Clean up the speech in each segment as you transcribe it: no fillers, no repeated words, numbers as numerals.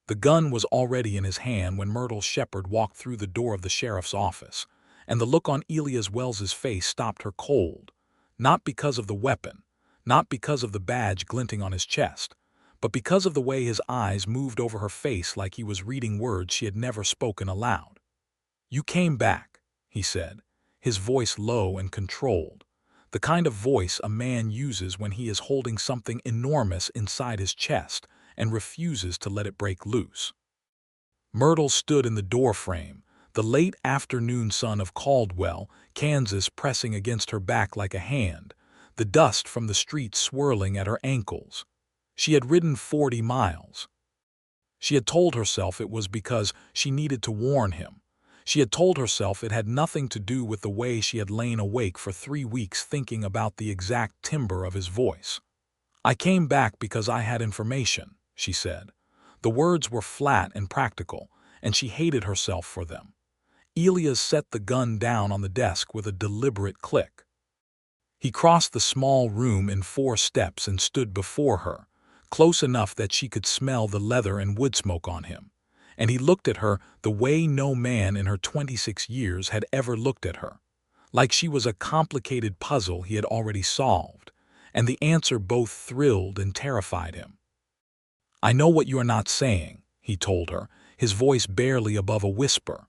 The gun was already in his hand when Myrtle Shepard walked through the door of the sheriff's office, and the look on Elias Wells's face stopped her cold, not because of the weapon, not because of the badge glinting on his chest, but because of the way his eyes moved over her face like he was reading words she had never spoken aloud. "You came back," he said, his voice low and controlled, the kind of voice a man uses when he is holding something enormous inside his chest and refuses to let it break loose. Myrtle stood in the doorframe, the late afternoon sun of Caldwell, Kansas pressing against her back like a hand, the dust from the street swirling at her ankles. She had ridden 40 miles. She had told herself it was because she needed to warn him. She had told herself it had nothing to do with the way she had lain awake for 3 weeks thinking about the exact timbre of his voice. "I came back because I had information," she said. The words were flat and practical, and she hated herself for them. Elias set the gun down on the desk with a deliberate click. He crossed the small room in 4 steps and stood before her, close enough that she could smell the leather and wood smoke on him. And he looked at her the way no man in her 26 years had ever looked at her, like she was a complicated puzzle he had already solved, and the answer both thrilled and terrified him. "I know what you are not saying," he told her, his voice barely above a whisper.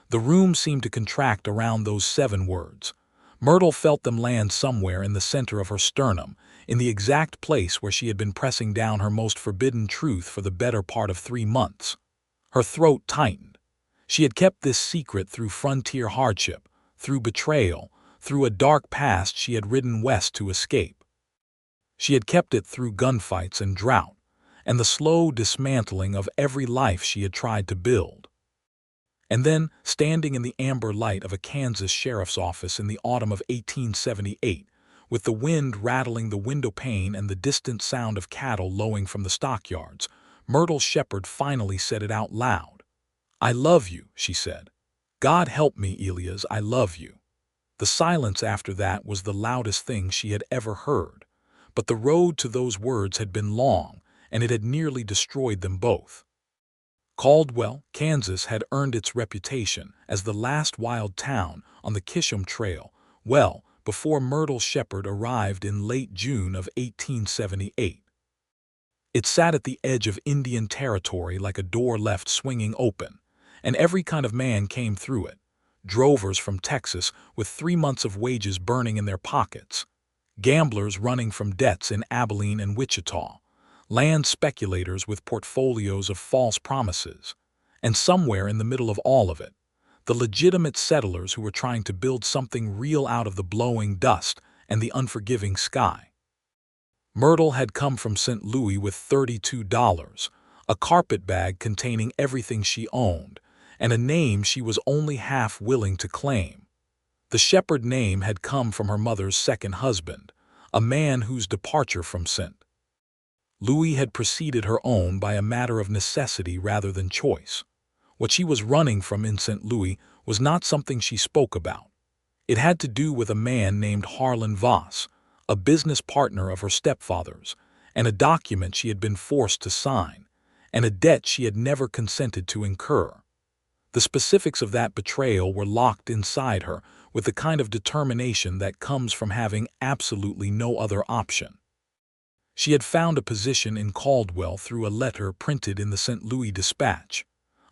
The room seemed to contract around those 7 words. Myrtle felt them land somewhere in the center of her sternum, in the exact place where she had been pressing down her most forbidden truth for the better part of 3 months. Her throat tightened. She had kept this secret through frontier hardship, through betrayal, through a dark past she had ridden west to escape. She had kept it through gunfights and drought, and the slow dismantling of every life she had tried to build. And then, standing in the amber light of a Kansas sheriff's office in the autumn of 1878, with the wind rattling the window pane and the distant sound of cattle lowing from the stockyards, Myrtle Shepard finally said it out loud. "I love you," she said. "God help me, Elias, I love you." The silence after that was the loudest thing she had ever heard, but the road to those words had been long, and it had nearly destroyed them both. Caldwell, Kansas had earned its reputation as the last wild town on the Kisham Trail well before Myrtle Shepard arrived in late June of 1878. It sat at the edge of Indian territory like a door left swinging open, and every kind of man came through it. Drovers from Texas with 3 months of wages burning in their pockets, gamblers running from debts in Abilene and Wichita, land speculators with portfolios of false promises, and somewhere in the middle of all of it, the legitimate settlers who were trying to build something real out of the blowing dust and the unforgiving sky. Myrtle had come from St. Louis with $32, a carpet bag containing everything she owned, and a name she was only half willing to claim. The Shepard name had come from her mother's second husband, a man whose departure from St. Louis had preceded her own by a matter of necessity rather than choice. What she was running from in St. Louis was not something she spoke about. It had to do with a man named Harlan Voss, a business partner of her stepfather's, and a document she had been forced to sign, and a debt she had never consented to incur. The specifics of that betrayal were locked inside her with the kind of determination that comes from having absolutely no other option. She had found a position in Caldwell through a letter printed in the St. Louis Dispatch,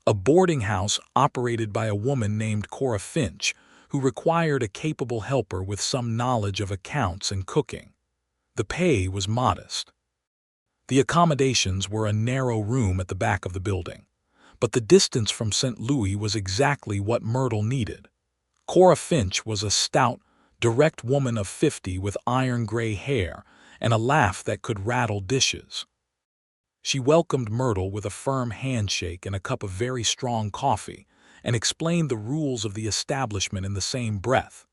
a boarding house operated by a woman named Cora Finch, who required a capable helper with some knowledge of accounts and cooking. The pay was modest. The accommodations were a narrow room at the back of the building, but the distance from St. Louis was exactly what Myrtle needed. Cora Finch was a stout, direct woman of 50 with iron-gray hair and a laugh that could rattle dishes. She welcomed Myrtle with a firm handshake and a cup of very strong coffee, and explained the rules of the establishment in the same breath.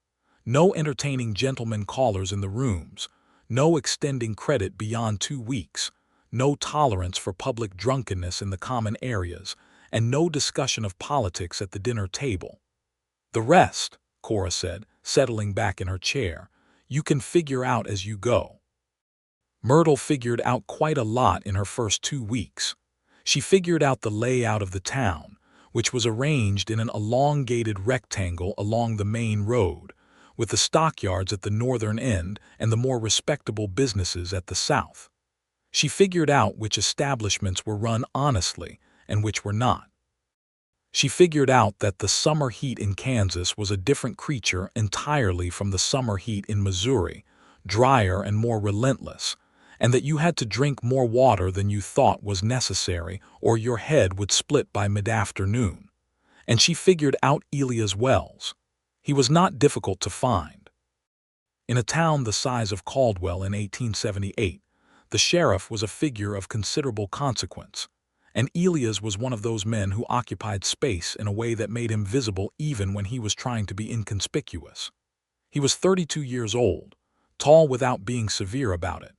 No entertaining gentlemen callers in the rooms, no extending credit beyond 2 weeks, no tolerance for public drunkenness in the common areas, and no discussion of politics at the dinner table. "The rest," Cora said, settling back in her chair, "you can figure out as you go." Myrtle figured out quite a lot in her first 2 weeks. She figured out the layout of the town, which was arranged in an elongated rectangle along the main road, with the stockyards at the northern end and the more respectable businesses at the south. She figured out which establishments were run honestly and which were not. She figured out that the summer heat in Kansas was a different creature entirely from the summer heat in Missouri, drier and more relentless, and that you had to drink more water than you thought was necessary or your head would split by mid-afternoon. And she figured out Elias Wells. He was not difficult to find. In a town the size of Caldwell in 1878, the sheriff was a figure of considerable consequence, and Elias was one of those men who occupied space in a way that made him visible even when he was trying to be inconspicuous. He was 32 years old, tall without being severe about it,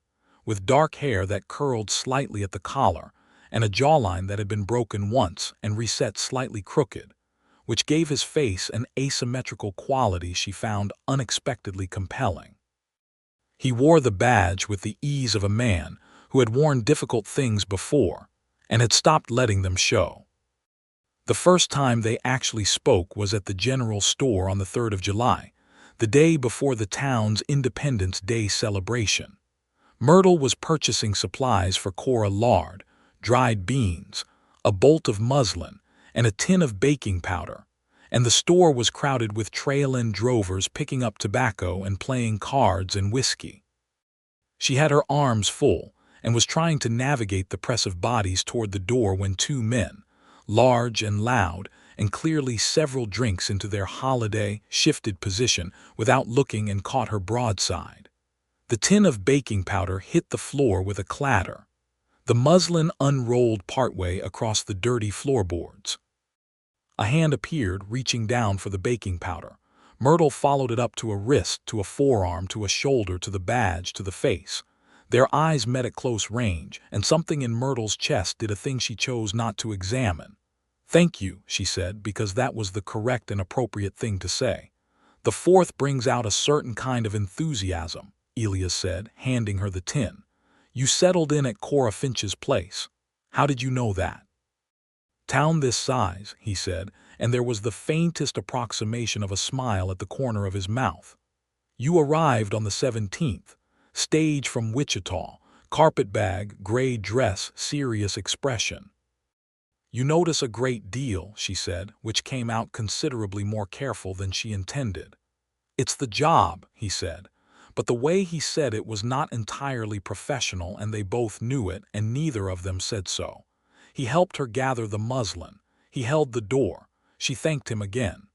with dark hair that curled slightly at the collar and a jawline that had been broken once and reset slightly crooked, which gave his face an asymmetrical quality she found unexpectedly compelling. He wore the badge with the ease of a man who had worn difficult things before and had stopped letting them show. The first time they actually spoke was at the general store on the 3rd of July, the day before the town's Independence Day celebration. Myrtle was purchasing supplies for Cora lard, dried beans, a bolt of muslin, and a tin of baking powder, and the store was crowded with trail-end drovers picking up tobacco and playing cards and whiskey. She had her arms full and was trying to navigate the press of bodies toward the door when two men, large and loud, and clearly several drinks into their holiday, shifted position without looking and caught her broadside. The tin of baking powder hit the floor with a clatter. The muslin unrolled partway across the dirty floorboards. A hand appeared, reaching down for the baking powder. Myrtle followed it up to a wrist, to a forearm, to a shoulder, to the badge, to the face. Their eyes met at close range, and something in Myrtle's chest did a thing she chose not to examine. "Thank you," she said, because that was the correct and appropriate thing to say. "The fourth brings out a certain kind of enthusiasm," Elias said, handing her the tin. "You settled in at Cora Finch's place. How did you know that?" "Town this size," he said, and there was the faintest approximation of a smile at the corner of his mouth. "You arrived on the 17th. Stage from Wichita, carpetbag, gray dress, serious expression." "You notice a great deal," she said, which came out considerably more careful than she intended. "It's the job," he said, but the way he said it was not entirely professional, and they both knew it, and neither of them said so. He helped her gather the muslin. He held the door. She thanked him again.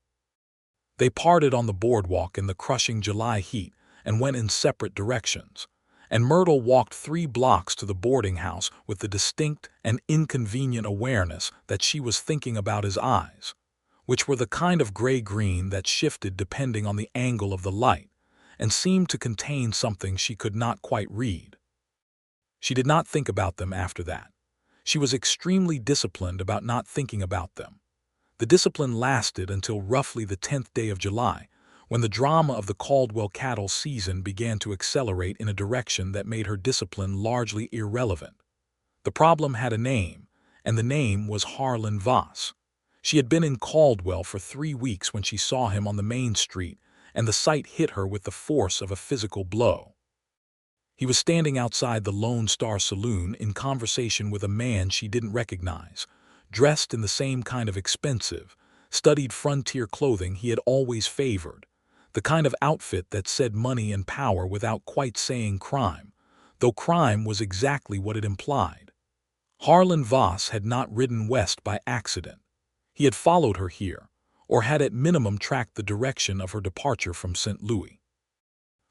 They parted on the boardwalk in the crushing July heat and went in separate directions, and Myrtle walked 3 blocks to the boarding house with the distinct and inconvenient awareness that she was thinking about his eyes, which were the kind of gray-green that shifted depending on the angle of the light and seemed to contain something she could not quite read. She did not think about them after that. She was extremely disciplined about not thinking about them. The discipline lasted until roughly the 10th day of July, when the drama of the Caldwell cattle season began to accelerate in a direction that made her discipline largely irrelevant. The problem had a name, and the name was Harlan Voss. She had been in Caldwell for 3 weeks when she saw him on the main street, and the sight hit her with the force of a physical blow. He was standing outside the Lone Star Saloon in conversation with a man she didn't recognize, dressed in the same kind of expensive, studied frontier clothing he had always favored, the kind of outfit that said money and power without quite saying crime, though crime was exactly what it implied. Harlan Voss had not ridden west by accident. He had followed her here, or had at minimum tracked the direction of her departure from St. Louis.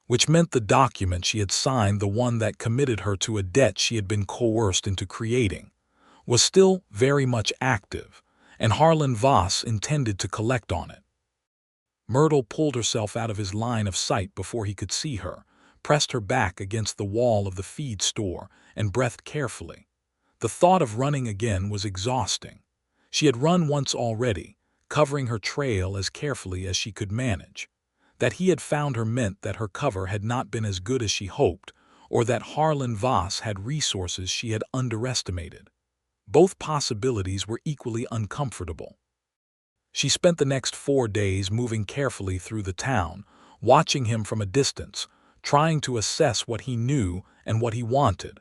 Which meant the document she had signed, the one that committed her to a debt she had been coerced into creating, was still very much active, and Harlan Voss intended to collect on it. Myrtle pulled herself out of his line of sight before he could see her, pressed her back against the wall of the feed store, and breathed carefully. The thought of running again was exhausting. She had run once already, covering her trail as carefully as she could manage. That he had found her meant that her cover had not been as good as she hoped, or that Harlan Voss had resources she had underestimated. Both possibilities were equally uncomfortable. She spent the next 4 days moving carefully through the town, watching him from a distance, trying to assess what he knew and what he wanted.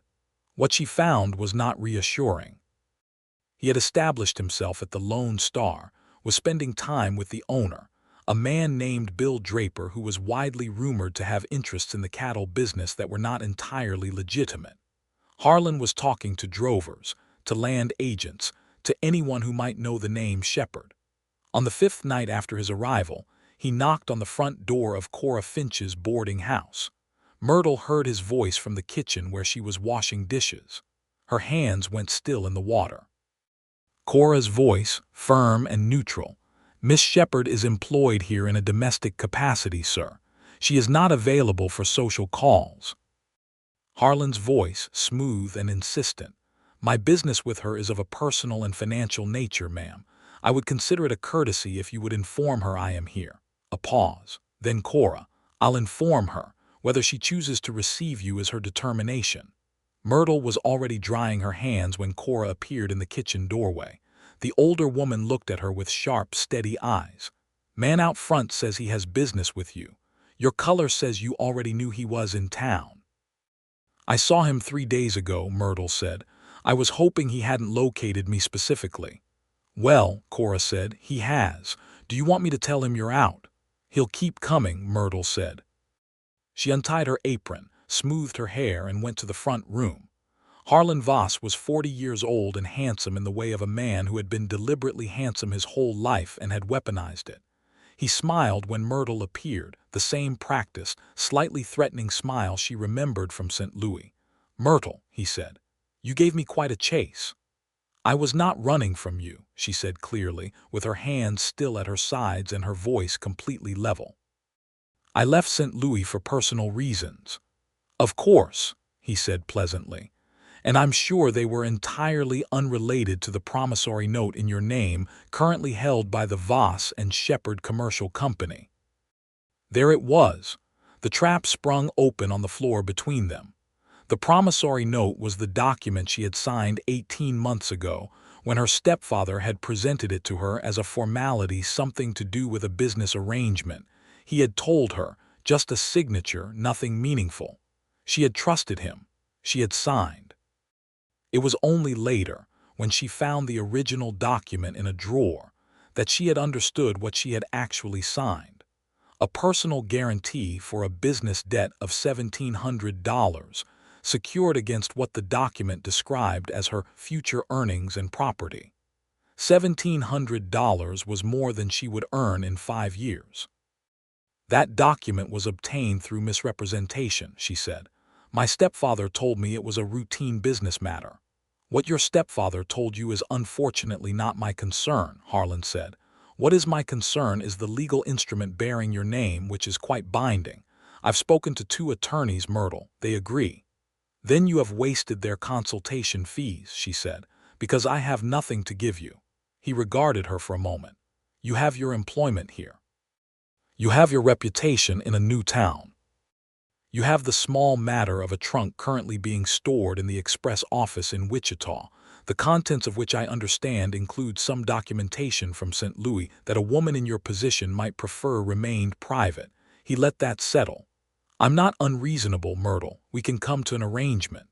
What she found was not reassuring. He had established himself at the Lone Star, was spending time with the owner, a man named Bill Draper who was widely rumored to have interests in the cattle business that were not entirely legitimate. Harlan was talking to drovers, to land agents, to anyone who might know the name Shepard. On the 5th night after his arrival, he knocked on the front door of Cora Finch's boarding house. Myrtle heard his voice from the kitchen where she was washing dishes. Her hands went still in the water. Cora's voice, firm and neutral. "Miss Shepard is employed here in a domestic capacity, sir. She is not available for social calls." Harlan's voice, smooth and insistent. "My business with her is of a personal and financial nature, ma'am. I would consider it a courtesy if you would inform her I am here." A pause. Then Cora, "I'll inform her. Whether she chooses to receive you is her determination." Myrtle was already drying her hands when Cora appeared in the kitchen doorway. The older woman looked at her with sharp, steady eyes. "Man out front says he has business with you. Your color says you already knew he was in town." "I saw him 3 days ago," Myrtle said. "I was hoping he hadn't located me specifically." "Well," Cora said, "he has. Do you want me to tell him you're out?" "He'll keep coming," Myrtle said. She untied her apron, smoothed her hair, and went to the front room. Harlan Voss was 40 years old and handsome in the way of a man who had been deliberately handsome his whole life and had weaponized it. He smiled when Myrtle appeared, the same practiced, slightly threatening smile she remembered from St. Louis. "Myrtle," he said, "you gave me quite a chase." "I was not running from you," she said clearly, with her hands still at her sides and her voice completely level. "I left St. Louis for personal reasons." "Of course," he said pleasantly, "and I'm sure they were entirely unrelated to the promissory note in your name currently held by the Voss and Shepard Commercial Company." There it was. The trap sprung open on the floor between them. The promissory note was the document she had signed 18 months ago, when her stepfather had presented it to her as a formality, something to do with a business arrangement. He had told her, just a signature, nothing meaningful. She had trusted him. She had signed. It was only later, when she found the original document in a drawer, that she had understood what she had actually signed. A personal guarantee for a business debt of $1,700, secured against what the document described as her future earnings and property. $1,700 was more than she would earn in 5 years. "That document was obtained through misrepresentation," she said. "My stepfather told me it was a routine business matter." "What your stepfather told you is unfortunately not my concern," Harlan said. "What is my concern is the legal instrument bearing your name, which is quite binding. I've spoken to 2 attorneys, Myrtle. They agree." "Then you have wasted their consultation fees," she said, "because I have nothing to give you." He regarded her for a moment. "You have your employment here. You have your reputation in a new town. You have the small matter of a trunk currently being stored in the express office in Wichita, the contents of which I understand include some documentation from St. Louis that a woman in your position might prefer remained private. He let that settle. I'm not unreasonable, Myrtle. We can come to an arrangement."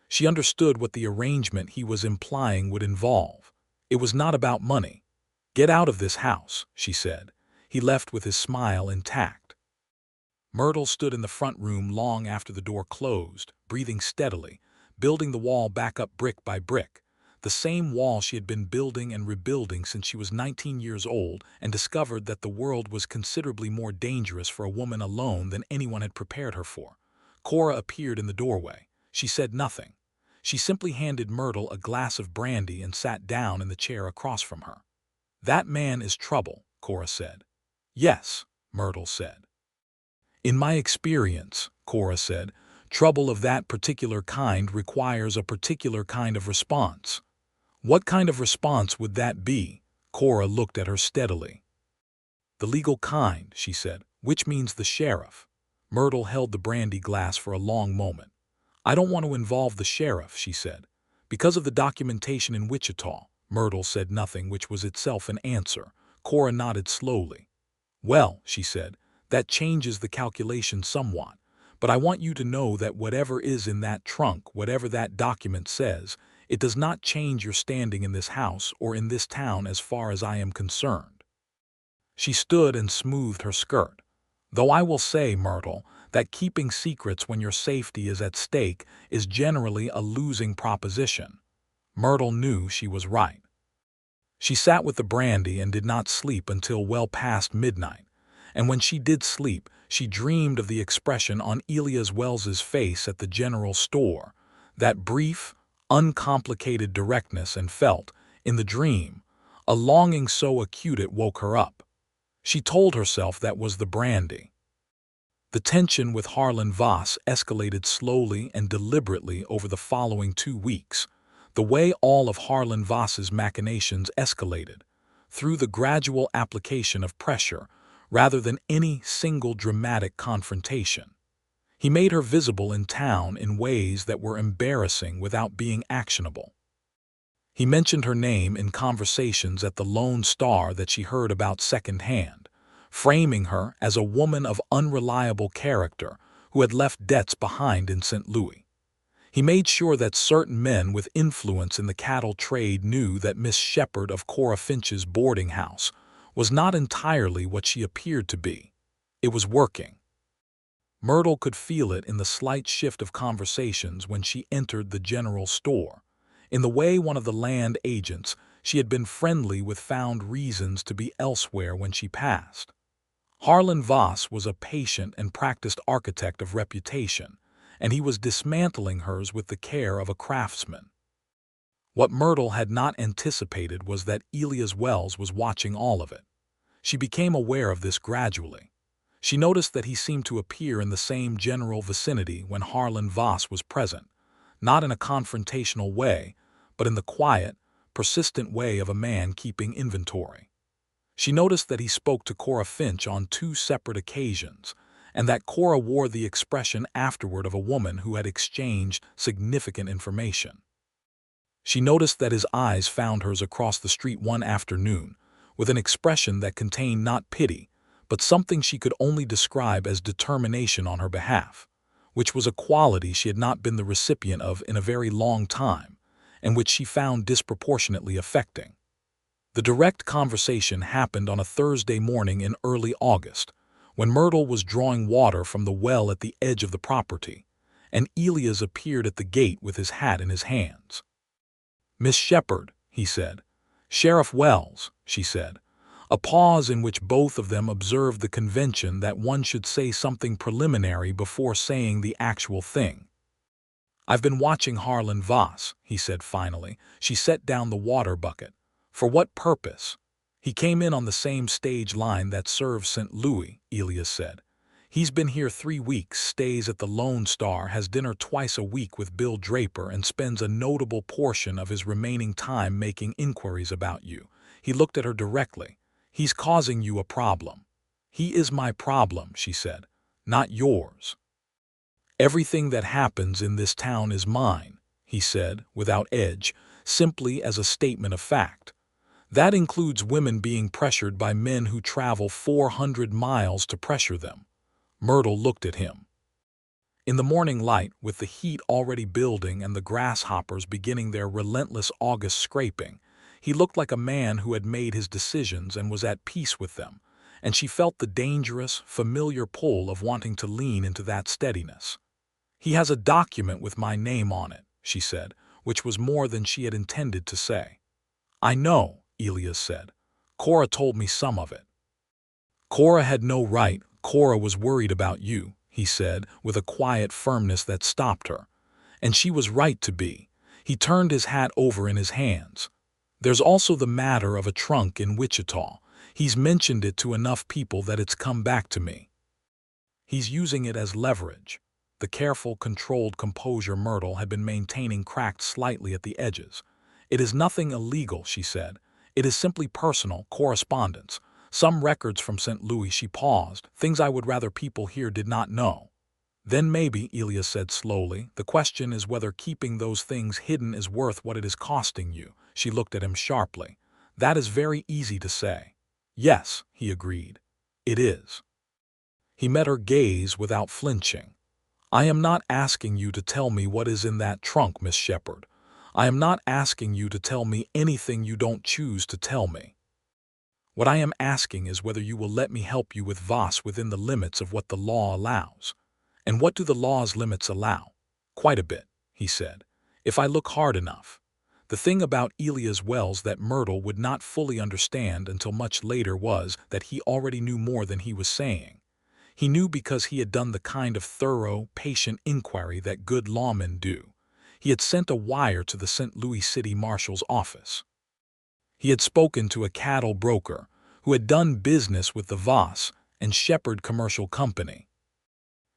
She understood what the arrangement he was implying would involve. It was not about money. "Get out of this house," she said. He left with his smile intact. Myrtle stood in the front room long after the door closed, breathing steadily, building the wall back up brick by brick, the same wall she had been building and rebuilding since she was 19 years old and discovered that the world was considerably more dangerous for a woman alone than anyone had prepared her for. Cora appeared in the doorway. She said nothing. She simply handed Myrtle a glass of brandy and sat down in the chair across from her. "That man is trouble," Cora said. "Yes," Myrtle said. "In my experience," Cora said, "trouble of that particular kind requires a particular kind of response." "What kind of response would that be?" Cora looked at her steadily. "The legal kind," she said, "which means the sheriff." Myrtle held the brandy glass for a long moment. "I don't want to involve the sheriff," she said. Because of the documentation in Wichita. Myrtle said nothing, which was itself an answer. Cora nodded slowly. Well, she said, that changes the calculation somewhat. But I want you to know that whatever is in that trunk, whatever that document says, it does not change your standing in this house or in this town as far as I am concerned. She stood and smoothed her skirt. Though I will say, Myrtle, that keeping secrets when your safety is at stake is generally a losing proposition. Myrtle knew she was right. She sat with the brandy and did not sleep until well past midnight, and when she did sleep, she dreamed of the expression on Elias Wells's face at the general store, that brief, uncomplicated directness, and felt, in the dream, a longing so acute it woke her up. She told herself that was the brandy. The tension with Harlan Voss escalated slowly and deliberately over the following 2 weeks, the way all of Harlan Voss's machinations escalated, through the gradual application of pressure rather than any single dramatic confrontation. He made her visible in town in ways that were embarrassing without being actionable. He mentioned her name in conversations at the Lone Star that she heard about secondhand, framing her as a woman of unreliable character who had left debts behind in St. Louis. He made sure that certain men with influence in the cattle trade knew that Miss Shepard of Cora Finch's boarding house was not entirely what she appeared to be. It was working. Myrtle could feel it in the slight shift of conversations when she entered the general store. In the way one of the land agents she had been friendly with found reasons to be elsewhere when she passed. Harlan Voss was a patient and practiced architect of reputation, and he was dismantling hers with the care of a craftsman. What Myrtle had not anticipated was that Elias Wells was watching all of it. She became aware of this gradually. She noticed that he seemed to appear in the same general vicinity when Harlan Voss was present, not in a confrontational way, but in the quiet, persistent way of a man keeping inventory. She noticed that he spoke to Cora Finch on 2 separate occasions, and that Cora wore the expression afterward of a woman who had exchanged significant information. She noticed that his eyes found hers across the street one afternoon, with an expression that contained not pity, but something she could only describe as determination on her behalf, which was a quality she had not been the recipient of in a very long time, and which she found disproportionately affecting. The direct conversation happened on a Thursday morning in early August, when Myrtle was drawing water from the well at the edge of the property, and Elias appeared at the gate with his hat in his hands. "Miss Shepard," he said. "Sheriff Wells," she said. A pause in which both of them observed the convention that one should say something preliminary before saying the actual thing. "I've been watching Harlan Voss," he said finally. She set down the water bucket. "For what purpose?" "He came in on the same stage line that serves St. Louis," Elias said. "He's been here 3 weeks, stays at the Lone Star, has dinner twice a week with Bill Draper, and spends a notable portion of his remaining time making inquiries about you." He looked at her directly. "He's causing you a problem." "He is my problem," she said, "not yours." "Everything that happens in this town is mine," he said, without edge, simply as a statement of fact. "That includes women being pressured by men who travel 400 miles to pressure them." Myrtle looked at him. In the morning light, with the heat already building and the grasshoppers beginning their relentless August scraping, he looked like a man who had made his decisions and was at peace with them, and she felt the dangerous, familiar pull of wanting to lean into that steadiness. "He has a document with my name on it," she said, which was more than she had intended to say. "I know," Elias said. "Cora told me some of it." "Cora had no right. Cora was worried about you," he said, with a quiet firmness that stopped her. "And she was right to be." He turned his hat over in his hands. "There's also the matter of a trunk in Wichita. He's mentioned it to enough people that it's come back to me. He's using it as leverage." The careful, controlled composure Myrtle had been maintaining cracked slightly at the edges. "It is nothing illegal," she said. "It is simply personal correspondence. Some records from St. Louis." She paused. "Things I would rather people here did not know." Then maybe, Elias said slowly, the question is whether keeping those things hidden is worth what it is costing you. She looked at him sharply. That is very easy to say. Yes, he agreed. It is. He met her gaze without flinching. I am not asking you to tell me what is in that trunk, Miss Shepard. I am not asking you to tell me anything you don't choose to tell me. What I am asking is whether you will let me help you with Voss within the limits of what the law allows. And what do the law's limits allow? Quite a bit, he said, if I look hard enough. The thing about Elias Wells that Myrtle would not fully understand until much later was that he already knew more than he was saying. He knew because he had done the kind of thorough, patient inquiry that good lawmen do. He had sent a wire to the St. Louis City Marshal's office. He had spoken to a cattle broker who had done business with the Voss and Shepard Commercial Company.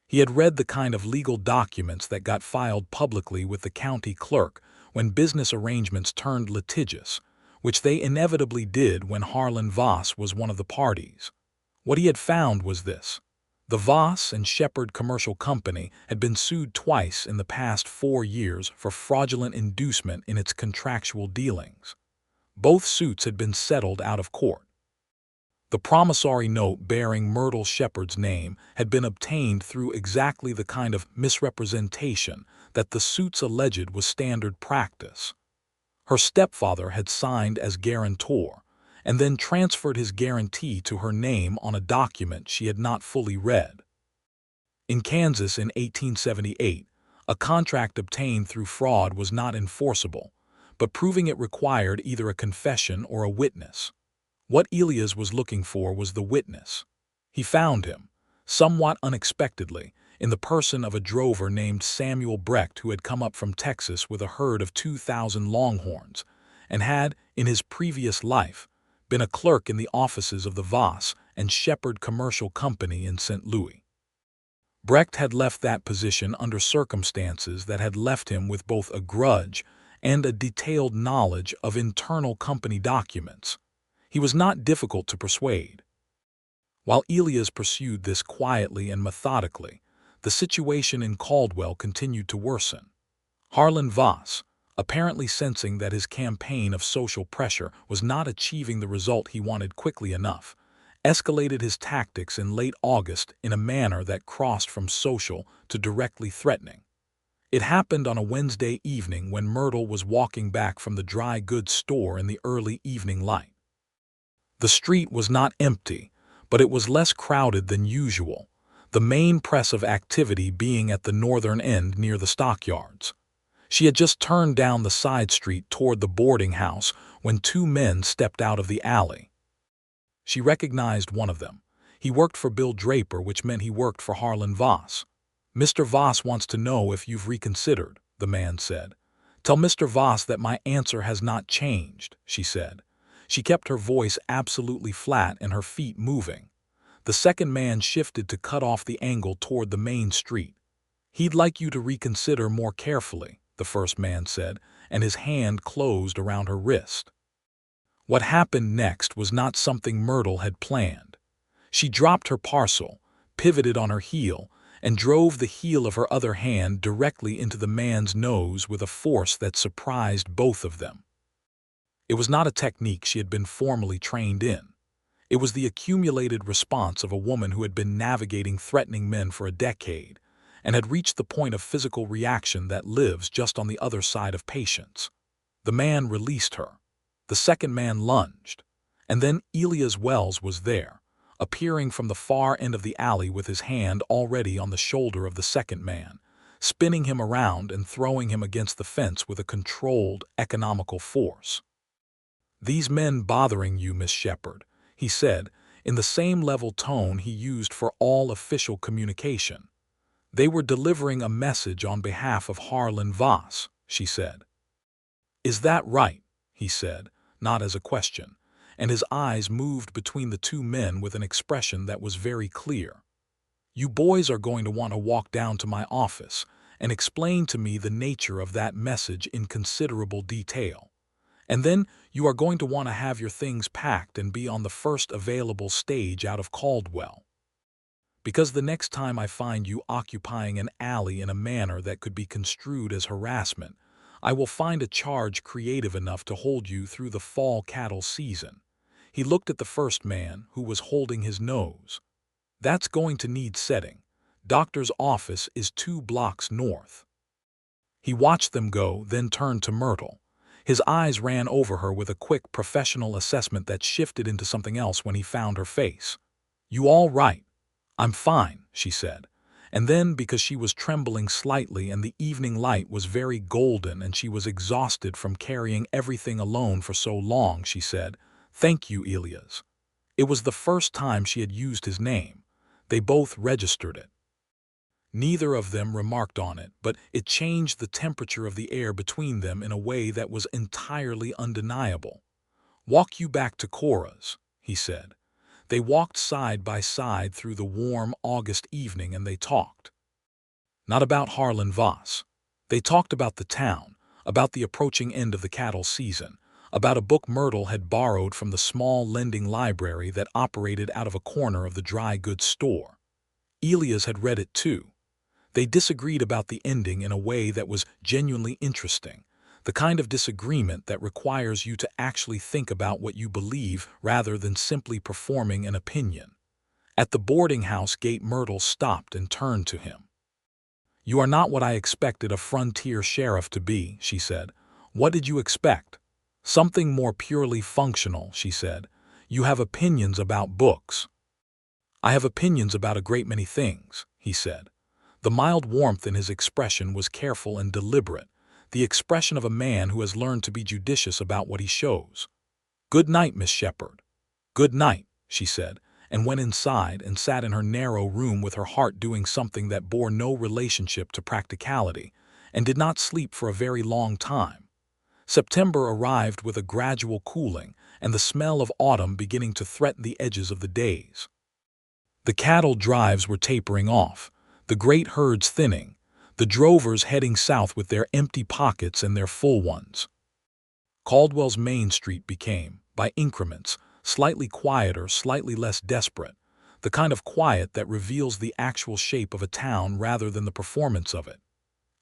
He had read the kind of legal documents that got filed publicly with the county clerk when business arrangements turned litigious, which they inevitably did when Harlan Voss was one of the parties. What he had found was this. The Voss and Shepard Commercial Company had been sued twice in the past 4 years for fraudulent inducement in its contractual dealings. Both suits had been settled out of court. The promissory note bearing Myrtle Shepard's name had been obtained through exactly the kind of misrepresentation that the suits alleged was standard practice. Her stepfather had signed as guarantor, and then transferred his guarantee to her name on a document she had not fully read. In Kansas in 1878, a contract obtained through fraud was not enforceable, but proving it required either a confession or a witness. What Elias was looking for was the witness. He found him, somewhat unexpectedly, in the person of a drover named Samuel Brecht who had come up from Texas with a herd of 2,000 longhorns, and had, in his previous life, been a clerk in the offices of the Voss and Shepard Commercial Company in St. Louis. Brecht had left that position under circumstances that had left him with both a grudge and a detailed knowledge of internal company documents. He was not difficult to persuade. While Elias pursued this quietly and methodically, the situation in Caldwell continued to worsen. Harlan Voss, apparently sensing that his campaign of social pressure was not achieving the result he wanted quickly enough, escalated his tactics in late August in a manner that crossed from social to directly threatening. It happened on a Wednesday evening when Myrtle was walking back from the dry goods store in the early evening light. The street was not empty, but it was less crowded than usual, the main press of activity being at the northern end near the stockyards. She had just turned down the side street toward the boarding house when 2 men stepped out of the alley. She recognized one of them. He worked for Bill Draper, which meant he worked for Harlan Voss. "Mr. Voss wants to know if you've reconsidered," the man said. "Tell Mr. Voss that my answer has not changed," she said. She kept her voice absolutely flat and her feet moving. The second man shifted to cut off the angle toward the main street. "He'd like you to reconsider more carefully," the first man said, and his hand closed around her wrist. What happened next was not something Myrtle had planned. She dropped her parcel, pivoted on her heel, and drove the heel of her other hand directly into the man's nose with a force that surprised both of them. It was not a technique she had been formally trained in. It was the accumulated response of a woman who had been navigating threatening men for a decade and had reached the point of physical reaction that lives just on the other side of patience. The man released her. The second man lunged. And then Elias Wells was there, appearing from the far end of the alley with his hand already on the shoulder of the second man, spinning him around and throwing him against the fence with a controlled, economical force. "These men bothering you, Miss Shepard," he said, in the same level tone he used for all official communication. "They were delivering a message on behalf of Harlan Voss," she said. "Is that right?" he said, not as a question, and his eyes moved between the 2 men with an expression that was very clear. "You boys are going to want to walk down to my office and explain to me the nature of that message in considerable detail. And then you are going to want to have your things packed and be on the first available stage out of Caldwell." Because the next time I find you occupying an alley in a manner that could be construed as harassment, I will find a charge creative enough to hold you through the fall cattle season." He looked at the first man, who was holding his nose. "That's going to need setting. Doctor's office is 2 blocks north." He watched them go, then turned to Myrtle. His eyes ran over her with a quick professional assessment that shifted into something else when he found her face. "You all right?" "I'm fine," she said. And then, because she was trembling slightly and the evening light was very golden and she was exhausted from carrying everything alone for so long, she said, "Thank you, Elias." It was the first time she had used his name. They both registered it. Neither of them remarked on it, but it changed the temperature of the air between them in a way that was entirely undeniable. "Walk you back to Cora's," he said. They walked side by side through the warm August evening and they talked. Not about Harlan Voss. They talked about the town, about the approaching end of the cattle season, about a book Myrtle had borrowed from the small lending library that operated out of a corner of the dry goods store. Elias had read it too. They disagreed about the ending in a way that was genuinely interesting, the kind of disagreement that requires you to actually think about what you believe rather than simply performing an opinion. At the boarding house gate, Myrtle stopped and turned to him. "You are not what I expected a frontier sheriff to be," she said. "What did you expect?" "Something more purely functional," she said. "You have opinions about books." "I have opinions about a great many things," he said. The mild warmth in his expression was careful and deliberate, the expression of a man who has learned to be judicious about what he shows. "Good night, Miss Shepard." "Good night," she said, and went inside and sat in her narrow room with her heart doing something that bore no relationship to practicality, and did not sleep for a very long time. September arrived with a gradual cooling and the smell of autumn beginning to threaten the edges of the days. The cattle drives were tapering off, the great herds thinning, the drovers heading south with their empty pockets and their full ones. Caldwell's Main Street became, by increments, slightly quieter, slightly less desperate, the kind of quiet that reveals the actual shape of a town rather than the performance of it.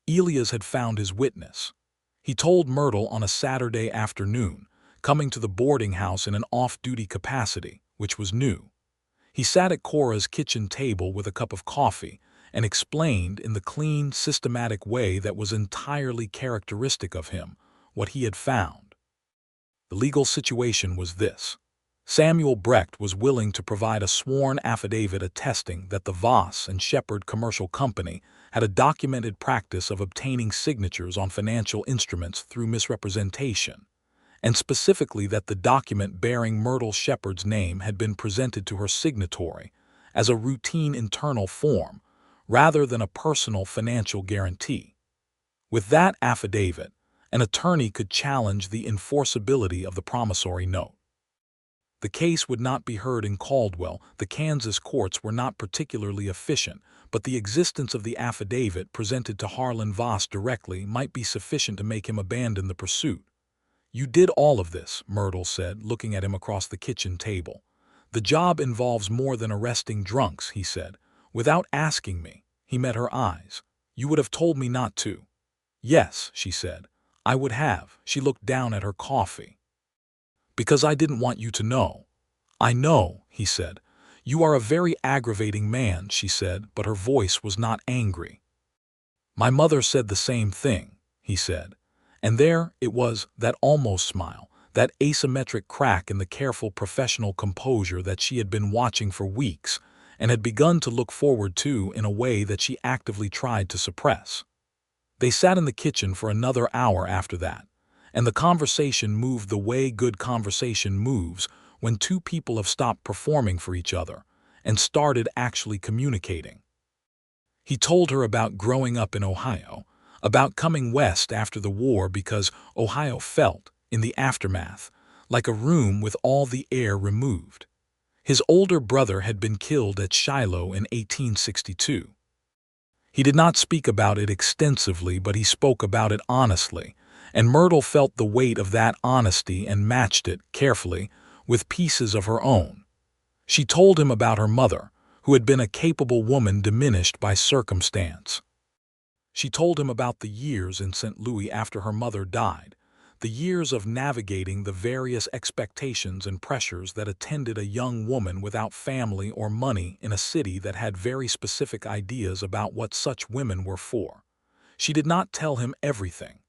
Elias had found his witness. He told Myrtle on a Saturday afternoon, coming to the boarding house in an off-duty capacity, which was new. He sat at Cora's kitchen table with a cup of coffee and explained in the clean, systematic way that was entirely characteristic of him what he had found. The legal situation was this. Samuel Brecht was willing to provide a sworn affidavit attesting that the Voss and Shepard Commercial Company had a documented practice of obtaining signatures on financial instruments through misrepresentation, and specifically that the document bearing Myrtle Shepard's name had been presented to her signatory as a routine internal form rather than a personal financial guarantee. With that affidavit, an attorney could challenge the enforceability of the promissory note. The case would not be heard in Caldwell. The Kansas courts were not particularly efficient, but the existence of the affidavit presented to Harlan Voss directly might be sufficient to make him abandon the pursuit. "You did all of this," Myrtle said, looking at him across the kitchen table. "The job involves more than arresting drunks," he said. "Without asking me." He met her eyes. "You would have told me not to." "Yes," she said. "I would have." She looked down at her coffee. "Because I didn't want you to know." "I know," he said. "You are a very aggravating man," she said, but her voice was not angry. "My mother said the same thing," he said. And there it was, that almost smile, that asymmetric crack in the careful professional composure that she had been watching for weeks and had begun to look forward to in a way that she actively tried to suppress. They sat in the kitchen for another hour after that, and the conversation moved the way good conversation moves when two people have stopped performing for each other and started actually communicating. He told her about growing up in Ohio, about coming west after the war because Ohio felt, in the aftermath, like a room with all the air removed. His older brother had been killed at Shiloh in 1862. He did not speak about it extensively, but he spoke about it honestly, and Myrtle felt the weight of that honesty and matched it, carefully, with pieces of her own. She told him about her mother, who had been a capable woman diminished by circumstance. She told him about the years in St. Louis after her mother died, the years of navigating the various expectations and pressures that attended a young woman without family or money in a city that had very specific ideas about what such women were for. She did not tell him everything.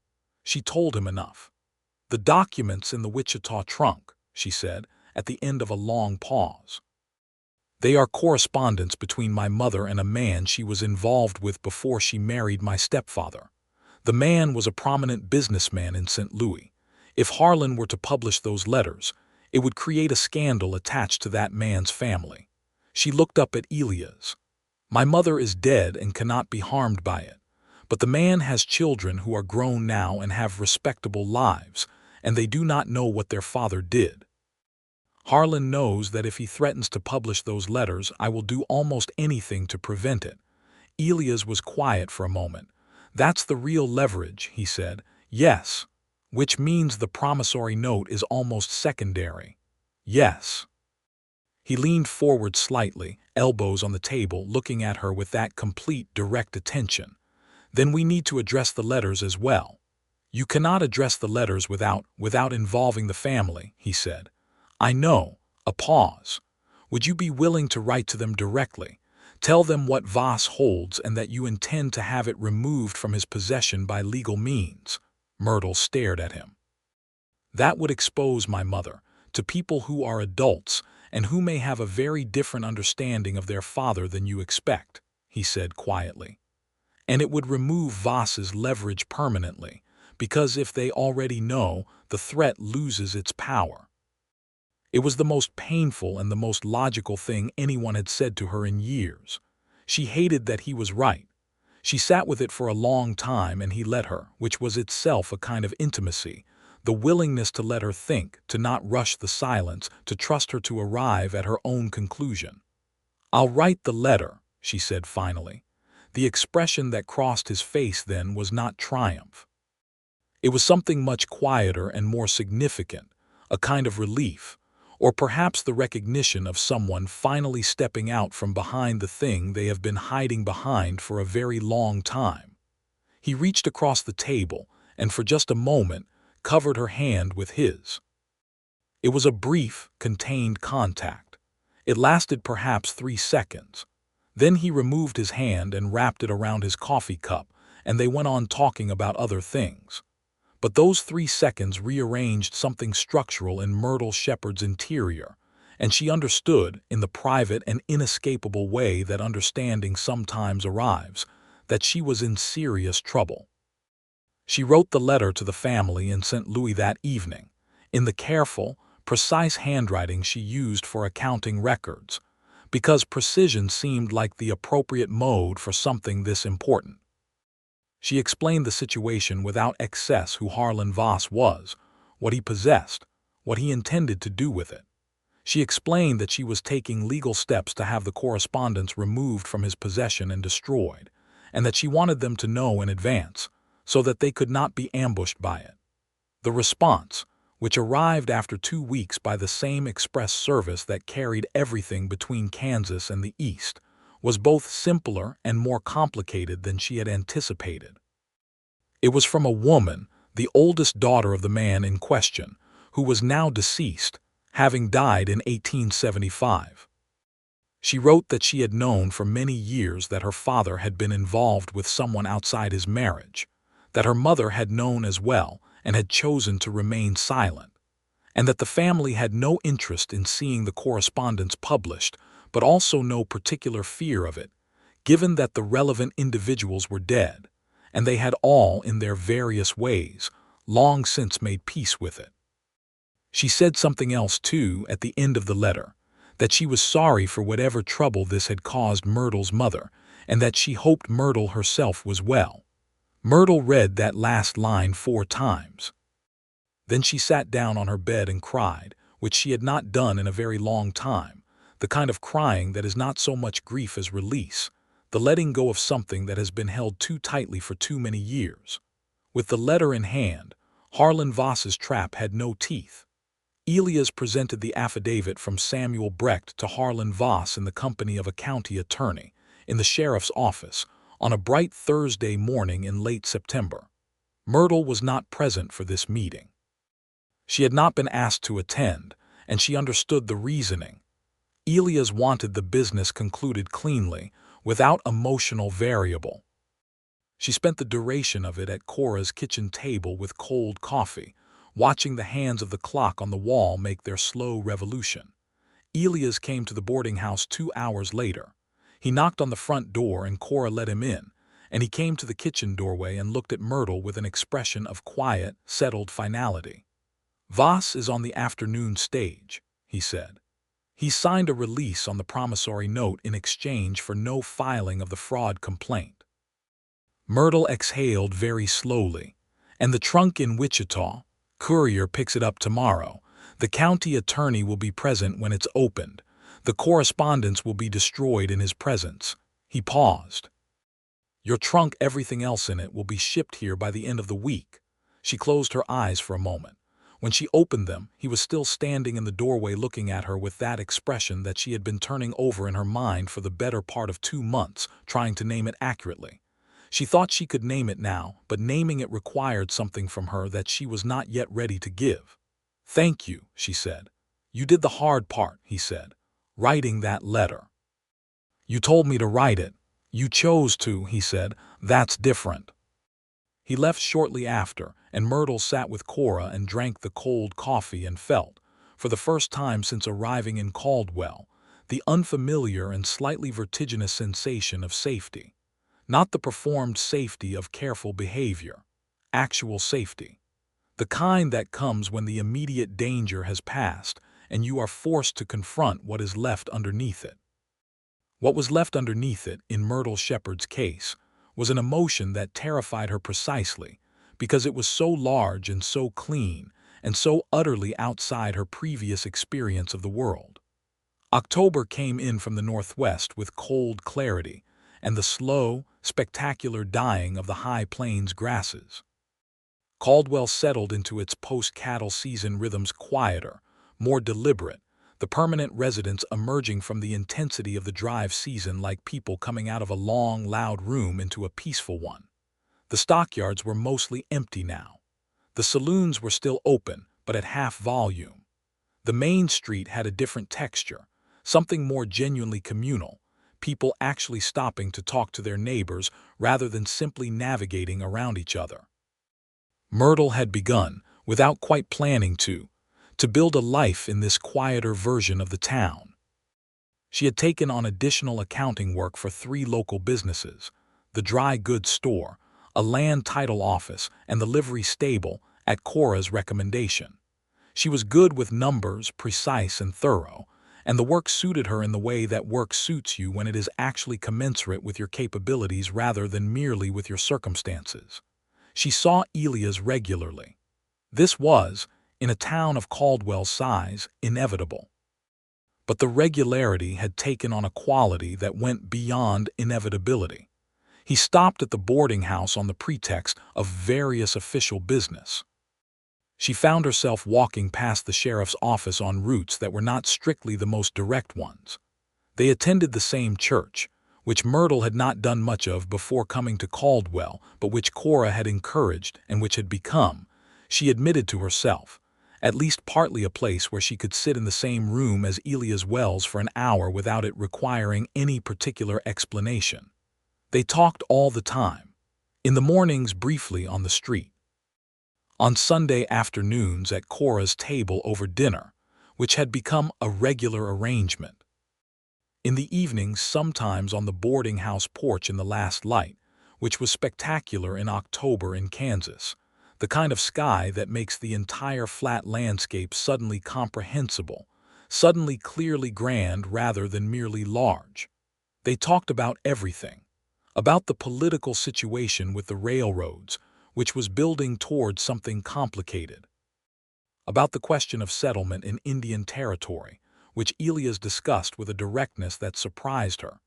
She told him enough. "The documents in the Wichita trunk," she said, at the end of a long pause. "They are correspondence between my mother and a man she was involved with before she married my stepfather. The man was a prominent businessman in St. Louis. If Harlan were to publish those letters, it would create a scandal attached to that man's family." She looked up at Elias. "My mother is dead and cannot be harmed by it. But the man has children who are grown now and have respectable lives, and they do not know what their father did. Harlan knows that if he threatens to publish those letters, I will do almost anything to prevent it." Elias was quiet for a moment. "That's the real leverage," he said. "Yes." "Which means the promissory note is almost secondary." "Yes." He leaned forward slightly, elbows on the table, looking at her with that complete, direct attention. "Then we need to address the letters as well." "You cannot address the letters without involving the family," he said. "I know." A pause. "Would you be willing to write to them directly? Tell them what Voss holds and that you intend to have it removed from his possession by legal means." Myrtle stared at him. "That would expose my mother to people who are adults and who may have a very different understanding of their father than you expect," he said quietly. "And it would remove Voss's leverage permanently, because if they already know, the threat loses its power." It was the most painful and the most logical thing anyone had said to her in years. She hated that he was right. She sat with it for a long time, and he let her, which was itself a kind of intimacy, the willingness to let her think, to not rush the silence, to trust her to arrive at her own conclusion. "I'll write the letter," she said finally. The expression that crossed his face then was not triumph. It was something much quieter and more significant, a kind of relief, or perhaps the recognition of someone finally stepping out from behind the thing they have been hiding behind for a very long time. He reached across the table and for just a moment covered her hand with his. It was a brief, contained contact. It lasted perhaps 3 seconds. Then he removed his hand and wrapped it around his coffee cup, and they went on talking about other things. But those 3 seconds rearranged something structural in Myrtle Shepard's interior, and she understood, in the private and inescapable way that understanding sometimes arrives, that she was in serious trouble. She wrote the letter to the family in St. Louis that evening, in the careful, precise handwriting she used for accounting records, because precision seemed like the appropriate mode for something this important. She explained the situation without excess: who Harlan Voss was, what he possessed, what he intended to do with it. She explained that she was taking legal steps to have the correspondence removed from his possession and destroyed, and that she wanted them to know in advance, so that they could not be ambushed by it. The response, which arrived after 2 weeks by the same express service that carried everything between Kansas and the East, was both simpler and more complicated than she had anticipated. It was from a woman, the oldest daughter of the man in question, who was now deceased, having died in 1875. She wrote that she had known for many years that her father had been involved with someone outside his marriage, that her mother had known as well and had chosen to remain silent, and that the family had no interest in seeing the correspondence published, but also no particular fear of it, given that the relevant individuals were dead, and they had all, in their various ways, long since made peace with it. She said something else, too, at the end of the letter, that she was sorry for whatever trouble this had caused Myrtle's mother, and that she hoped Myrtle herself was well. Myrtle read that last line 4 times. Then she sat down on her bed and cried, which she had not done in a very long time, the kind of crying that is not so much grief as release, the letting go of something that has been held too tightly for too many years. With the letter in hand, Harlan Voss's trap had no teeth. Elias presented the affidavit from Samuel Brecht to Harlan Voss in the company of a county attorney, in the sheriff's office, on a bright Thursday morning in late September. Myrtle was not present for this meeting. She had not been asked to attend, and she understood the reasoning. Elias wanted the business concluded cleanly, without emotional variable. She spent the duration of it at Cora's kitchen table with cold coffee, watching the hands of the clock on the wall make their slow revolution. Elias came to the boarding house 2 hours later. He knocked on the front door and Cora let him in, and he came to the kitchen doorway and looked at Myrtle with an expression of quiet, settled finality. "Voss is on the afternoon stage," he said. He signed a release on the promissory note in exchange for no filing of the fraud complaint. Myrtle exhaled very slowly. "And the trunk in Wichita? Courier picks it up tomorrow. The county attorney will be present when it's opened. The correspondence will be destroyed in his presence." He paused. "Your trunk, everything else in it, will be shipped here by the end of the week." She closed her eyes for a moment. When she opened them, he was still standing in the doorway looking at her with that expression that she had been turning over in her mind for the better part of 2 months, trying to name it accurately. She thought she could name it now, but naming it required something from her that she was not yet ready to give. "Thank you," she said. "You did the hard part," he said, "writing that letter." "You told me to write it. You chose to," he said. "That's different." He left shortly after, and Myrtle sat with Cora and drank the cold coffee and felt, for the first time since arriving in Caldwell, the unfamiliar and slightly vertiginous sensation of safety. Not the performed safety of careful behavior, actual safety. The kind that comes when the immediate danger has passed and you are forced to confront what is left underneath it. What was left underneath it, in Myrtle Shepard's case, was an emotion that terrified her precisely because it was so large and so clean and so utterly outside her previous experience of the world. October came in from the northwest with cold clarity and the slow, spectacular dying of the high plains grasses. Caldwell settled into its post-cattle season rhythms quieter, more deliberate, the permanent residents emerging from the intensity of the drive season like people coming out of a long, loud room into a peaceful one. The stockyards were mostly empty now. The saloons were still open, but at half volume. The main street had a different texture, something more genuinely communal, people actually stopping to talk to their neighbors rather than simply navigating around each other. Myrtle had begun, without quite planning to build a life in this quieter version of the town. She had taken on additional accounting work for 3 local businesses, the dry goods store, a land title office, and the livery stable, at Cora's recommendation. She was good with numbers, precise and thorough, and the work suited her in the way that work suits you when it is actually commensurate with your capabilities rather than merely with your circumstances. She saw Elias regularly. This was, in a town of Caldwell's size, inevitable. But the regularity had taken on a quality that went beyond inevitability. He stopped at the boarding house on the pretext of various official business. She found herself walking past the sheriff's office on routes that were not strictly the most direct ones. They attended the same church, which Myrtle had not done much of before coming to Caldwell, but which Cora had encouraged and which had become, she admitted to herself, at least partly a place where she could sit in the same room as Elias Wells for an hour without it requiring any particular explanation. They talked all the time, in the mornings briefly on the street, on Sunday afternoons at Cora's table over dinner, which had become a regular arrangement, in the evenings sometimes on the boarding house porch in the last light, which was spectacular in October in Kansas, the kind of sky that makes the entire flat landscape suddenly comprehensible, suddenly clearly grand rather than merely large. They talked about everything, about the political situation with the railroads, which was building towards something complicated, about the question of settlement in Indian Territory, which Elias discussed with a directness that surprised her.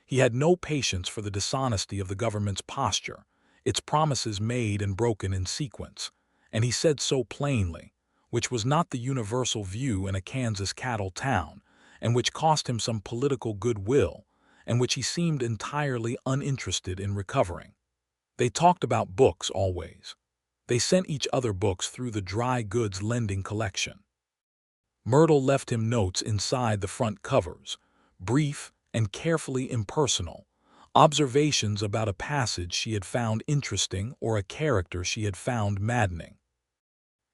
He had no patience for the dishonesty of the government's posture, its promises made and broken in sequence, and he said so plainly, which was not the universal view in a Kansas cattle town, and which cost him some political goodwill, and which he seemed entirely uninterested in recovering. They talked about books always. They sent each other books through the dry goods lending collection. Myrtle left him notes inside the front covers, brief and carefully impersonal, observations about a passage she had found interesting or a character she had found maddening.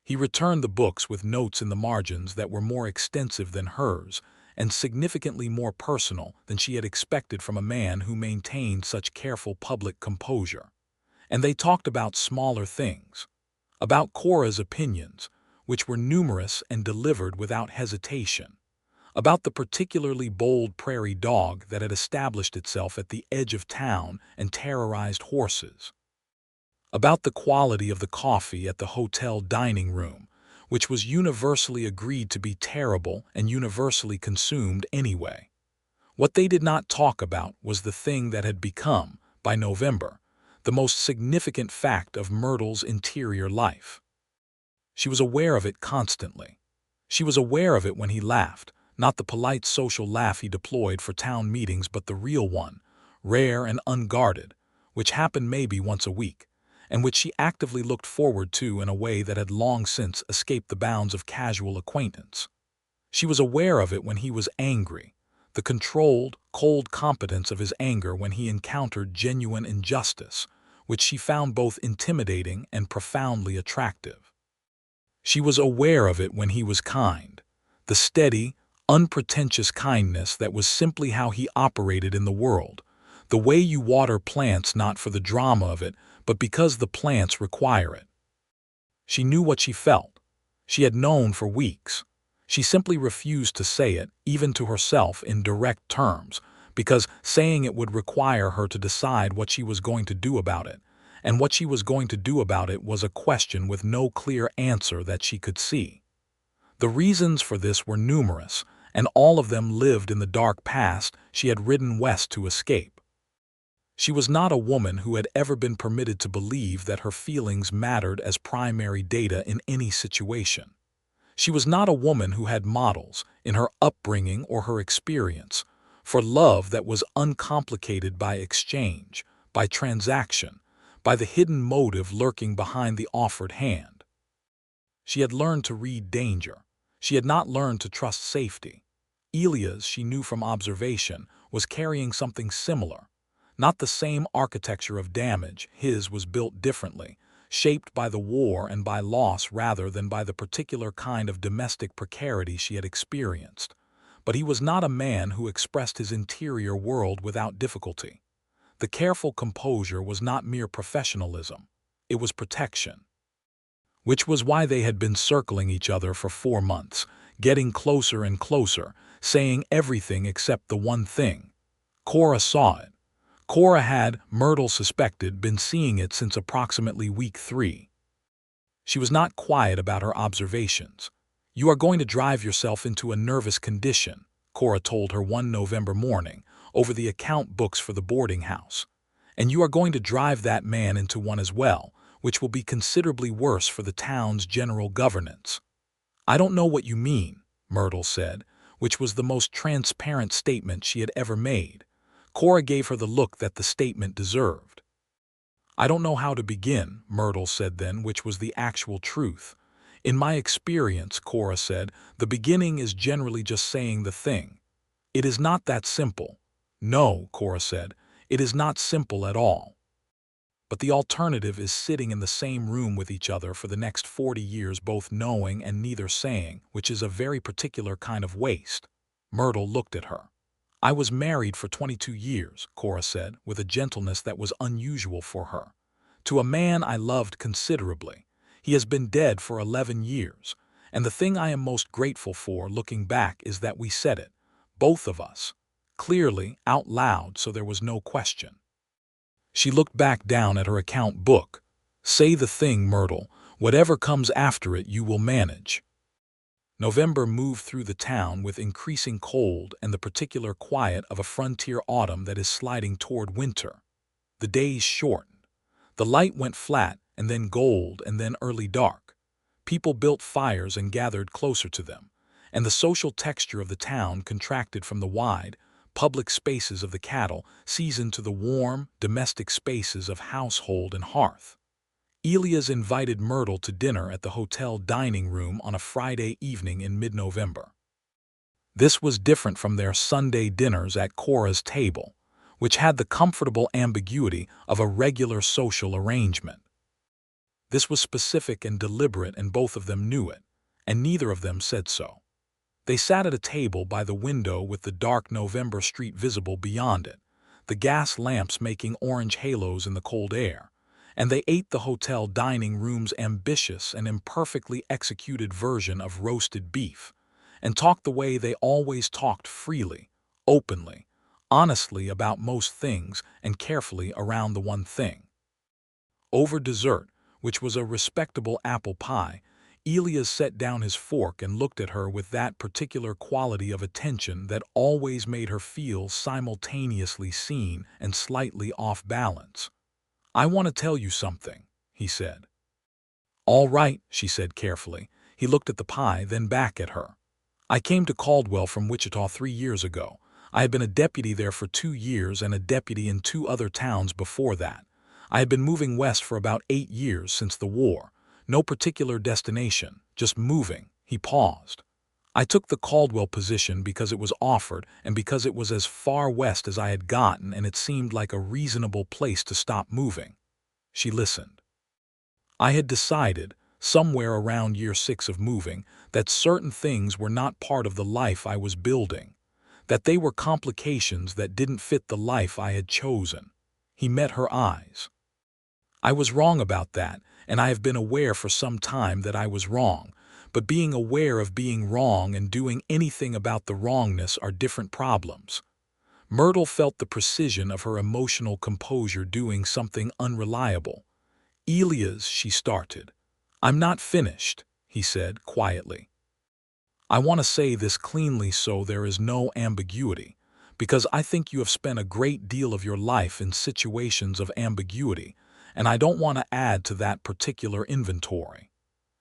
He returned the books with notes in the margins that were more extensive than hers and significantly more personal than she had expected from a man who maintained such careful public composure. And they talked about smaller things, about Cora's opinions, which were numerous and delivered without hesitation, about the particularly bold prairie dog that had established itself at the edge of town and terrorized horses, about the quality of the coffee at the hotel dining room, which was universally agreed to be terrible and universally consumed anyway. What they did not talk about was the thing that had become, by November, the most significant fact of Myrtle's interior life. She was aware of it constantly. She was aware of it when he laughed, not the polite social laugh he deployed for town meetings, but the real one, rare and unguarded, which happened maybe once a week, and which she actively looked forward to in a way that had long since escaped the bounds of casual acquaintance. She was aware of it when he was angry, the controlled, cold competence of his anger when he encountered genuine injustice, which she found both intimidating and profoundly attractive. She was aware of it when he was kind, the steady, unpretentious kindness that was simply how he operated in the world, the way you water plants not for the drama of it, but because the plants require it. She knew what she felt. She had known for weeks. She simply refused to say it, even to herself, in direct terms, because saying it would require her to decide what she was going to do about it, and what she was going to do about it was a question with no clear answer that she could see. The reasons for this were numerous, and all of them lived in the dark past she had ridden west to escape. She was not a woman who had ever been permitted to believe that her feelings mattered as primary data in any situation. She was not a woman who had models, in her upbringing or her experience, for love that was uncomplicated by exchange, by transaction, by the hidden motive lurking behind the offered hand. She had learned to read danger. She had not learned to trust safety. Elias, she knew from observation, was carrying something similar. Not the same architecture of damage, his was built differently, shaped by the war and by loss rather than by the particular kind of domestic precarity she had experienced. But he was not a man who expressed his interior world without difficulty. The careful composure was not mere professionalism, it was protection. Which was why they had been circling each other for 4 months, getting closer and closer, saying everything except the one thing. Cora saw it. Cora had, Myrtle suspected, been seeing it since approximately week 3. She was not quiet about her observations. "You are going to drive yourself into a nervous condition," Cora told her one November morning, over the account books for the boarding house. "And you are going to drive that man into one as well, which will be considerably worse for the town's general governance." "I don't know what you mean," Myrtle said, which was the most transparent statement she had ever made. Cora gave her the look that the statement deserved. "I don't know how to begin," Myrtle said then, which was the actual truth. "In my experience," Cora said, "the beginning is generally just saying the thing. It is not that simple." "No," Cora said, "it is not simple at all. But the alternative is sitting in the same room with each other for the next 40 years both knowing and neither saying, which is a very particular kind of waste." Myrtle looked at her. "I was married for 22 years, Cora said, with a gentleness that was unusual for her. "To a man I loved considerably. He has been dead for 11 years, and the thing I am most grateful for, looking back, is that we said it, both of us, clearly, out loud, so there was no question." She looked back down at her account book. "Say the thing, Myrtle. Whatever comes after it you will manage." November moved through the town with increasing cold and the particular quiet of a frontier autumn that is sliding toward winter. The days shortened. The light went flat and then gold and then early dark. People built fires and gathered closer to them, and the social texture of the town contracted from the wide, public spaces of the cattle seasoned to the warm, domestic spaces of household and hearth. Elias invited Myrtle to dinner at the hotel dining room on a Friday evening in mid-November. This was different from their Sunday dinners at Cora's table, which had the comfortable ambiguity of a regular social arrangement. This was specific and deliberate, and both of them knew it, and neither of them said so. They sat at a table by the window with the dark November street visible beyond it, the gas lamps making orange halos in the cold air, and they ate the hotel dining room's ambitious and imperfectly executed version of roasted beef, and talked the way they always talked, freely, openly, honestly about most things, and carefully around the one thing. Over dessert, which was a respectable apple pie, Elias set down his fork and looked at her with that particular quality of attention that always made her feel simultaneously seen and slightly off balance. "I want to tell you something," he said. "All right," she said carefully. He looked at the pie, then back at her. "I came to Caldwell from Wichita 3 years ago. I had been a deputy there for 2 years and a deputy in 2 other towns before that. I had been moving west for about 8 years since the war. No particular destination, just moving." He paused. "I took the Caldwell position because it was offered and because it was as far west as I had gotten, and it seemed like a reasonable place to stop moving." She listened. "I had decided, somewhere around year 6 of moving, that certain things were not part of the life I was building, that they were complications that didn't fit the life I had chosen." He met her eyes. "I was wrong about that, and I have been aware for some time that I was wrong, but being aware of being wrong and doing anything about the wrongness are different problems." Myrtle felt the precision of her emotional composure doing something unreliable. "Elias," she started. "I'm not finished," he said quietly. "I want to say this cleanly so there is no ambiguity, because I think you have spent a great deal of your life in situations of ambiguity, and I don't want to add to that particular inventory."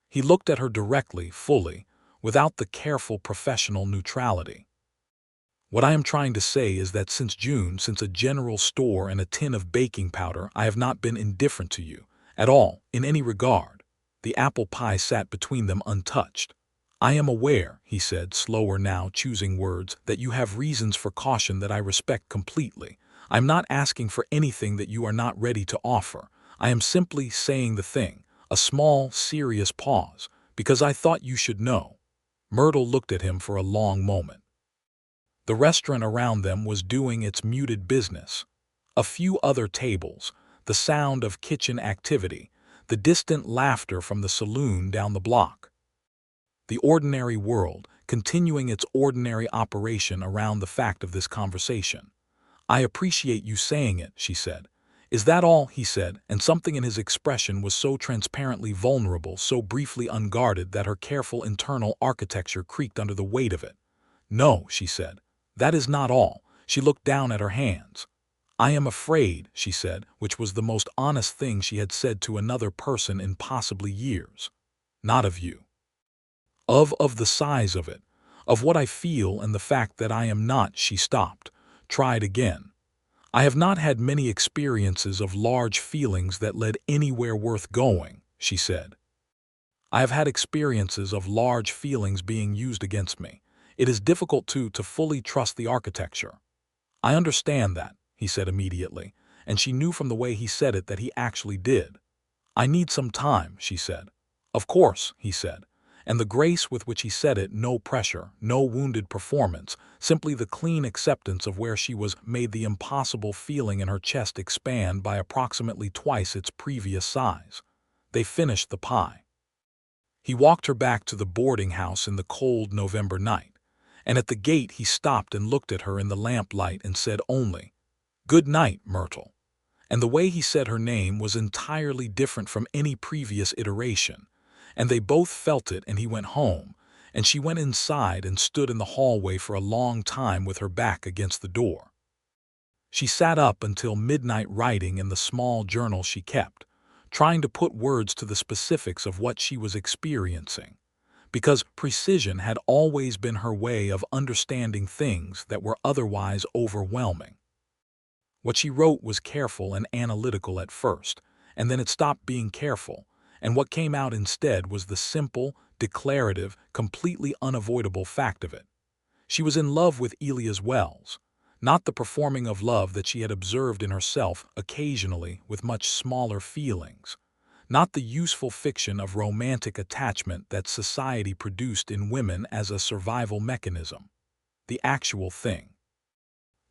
He looked at her directly, fully, without the careful professional neutrality. "What I am trying to say is that since June, since a general store and a tin of baking powder, I have not been indifferent to you, at all, in any regard." The apple pie sat between them untouched. "I am aware," he said, slower now, choosing words, "that you have reasons for caution that I respect completely. I am not asking for anything that you are not ready to offer. I am simply saying the thing," a small, serious pause, "because I thought you should know." Myrtle looked at him for a long moment. The restaurant around them was doing its muted business. A few other tables, the sound of kitchen activity, the distant laughter from the saloon down the block. The ordinary world, continuing its ordinary operation around the fact of this conversation. "I appreciate you saying it," she said. "Is that all?" he said, and something in his expression was so transparently vulnerable, so briefly unguarded, that her careful internal architecture creaked under the weight of it. "No," she said. "That is not all." She looked down at her hands. "I am afraid," she said, which was the most honest thing she had said to another person in possibly years. "Not of you. Of the size of it, of what I feel, and the fact that I am not." She stopped, tried again. "I have not had many experiences of large feelings that led anywhere worth going," she said. "I have had experiences of large feelings being used against me. It is difficult to fully trust the architecture." "I understand that," he said immediately, and she knew from the way he said it that he actually did. "I need some time," she said. "Of course," he said, and the grace with which he said it, no pressure, no wounded performance, simply the clean acceptance of where she was, made the impossible feeling in her chest expand by approximately twice its previous size. They finished the pie. He walked her back to the boarding house in the cold November night, and at the gate he stopped and looked at her in the lamplight and said only, "Good night, Myrtle." And the way he said her name was entirely different from any previous iteration, and they both felt it, and he went home, and she went inside and stood in the hallway for a long time with her back against the door. She sat up until midnight writing in the small journal she kept, trying to put words to the specifics of what she was experiencing, because precision had always been her way of understanding things that were otherwise overwhelming. What she wrote was careful and analytical at first, and then it stopped being careful, and what came out instead was the simple, declarative, completely unavoidable fact of it. She was in love with Elias Wells, not the performing of love that she had observed in herself occasionally with much smaller feelings, not the useful fiction of romantic attachment that society produced in women as a survival mechanism. The actual thing.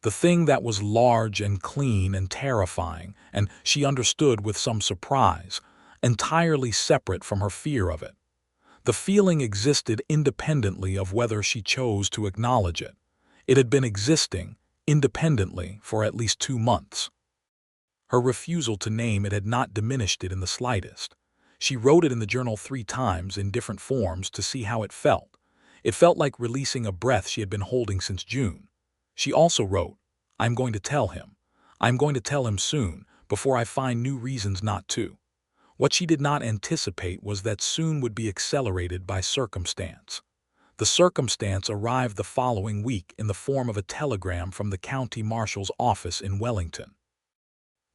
The thing that was large and clean and terrifying, and she understood with some surprise, entirely separate from her fear of it. The feeling existed independently of whether she chose to acknowledge it. It had been existing, independently, for at least 2 months. Her refusal to name it had not diminished it in the slightest. She wrote it in the journal 3 times in different forms to see how it felt. It felt like releasing a breath she had been holding since June. She also wrote, "I'm going to tell him. I'm going to tell him soon, before I find new reasons not to." What she did not anticipate was that soon would be accelerated by circumstance. The circumstance arrived the following week in the form of a telegram from the county marshal's office in Wellington.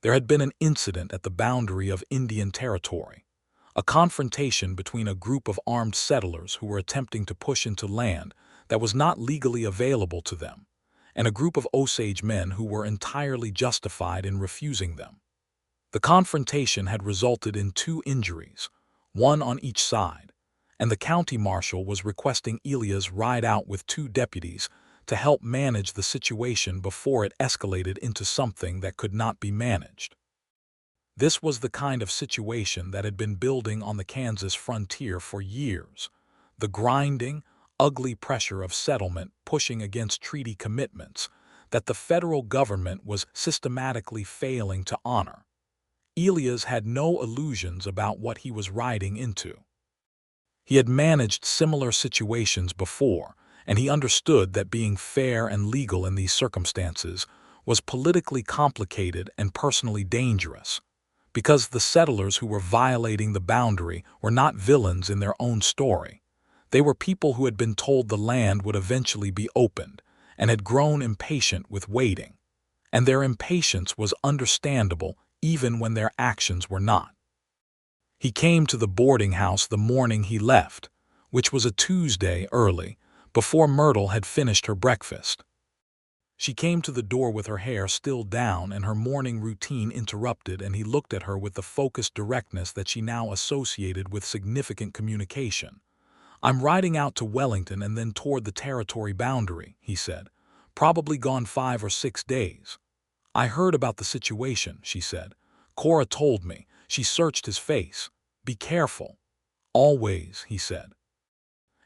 There had been an incident at the boundary of Indian Territory, a confrontation between a group of armed settlers who were attempting to push into land that was not legally available to them, and a group of Osage men who were entirely justified in refusing them. The confrontation had resulted in 2 injuries, 1 on each side, and the county marshal was requesting Elias ride out with 2 deputies to help manage the situation before it escalated into something that could not be managed. This was the kind of situation that had been building on the Kansas frontier for years, the grinding, ugly pressure of settlement pushing against treaty commitments that the federal government was systematically failing to honor. Elias had no illusions about what he was riding into. He had managed similar situations before, and he understood that being fair and legal in these circumstances was politically complicated and personally dangerous, because the settlers who were violating the boundary were not villains in their own story. They were people who had been told the land would eventually be opened and had grown impatient with waiting, and their impatience was understandable even when their actions were not. He came to the boarding house the morning he left, which was a Tuesday early, before Myrtle had finished her breakfast. She came to the door with her hair still down and her morning routine interrupted, and he looked at her with the focused directness that she now associated with significant communication. "I'm riding out to Wellington and then toward the territory boundary," he said. "Probably gone 5 or 6 days. "I heard about the situation," she said. "Cora told me." She searched his face. "Be careful." "Always," he said.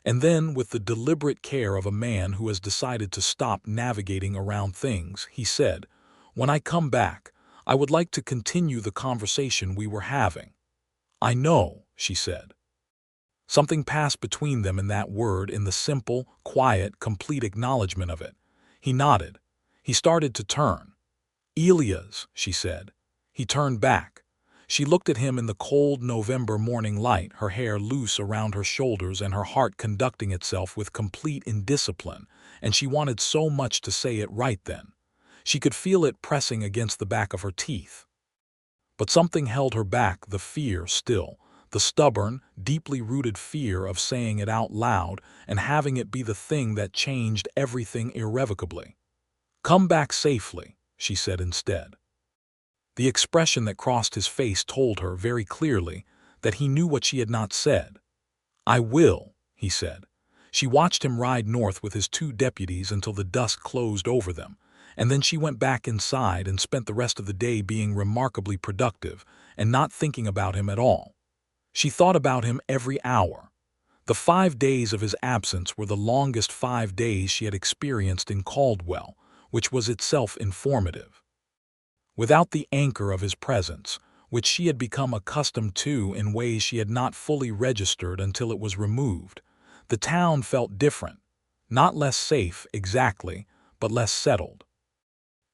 And then, with the deliberate care of a man who has decided to stop navigating around things, he said, "When I come back, I would like to continue the conversation we were having." "I know," she said. Something passed between them in that word, in the simple, quiet, complete acknowledgement of it. He nodded. He started to turn. "Elias," she said. He turned back. She looked at him in the cold November morning light, her hair loose around her shoulders and her heart conducting itself with complete indiscipline, and she wanted so much to say it right then. She could feel it pressing against the back of her teeth. But something held her back, the fear still, the stubborn, deeply rooted fear of saying it out loud and having it be the thing that changed everything irrevocably. "Come back safely," she said instead. The expression that crossed his face told her very clearly that he knew what she had not said. "I will," he said. She watched him ride north with his 2 deputies until the dusk closed over them, and then she went back inside and spent the rest of the day being remarkably productive and not thinking about him at all. She thought about him every hour. The 5 days of his absence were the longest 5 days she had experienced in Caldwell, which was itself informative. Without the anchor of his presence, which she had become accustomed to in ways she had not fully registered until it was removed, the town felt different, not less safe exactly, but less settled.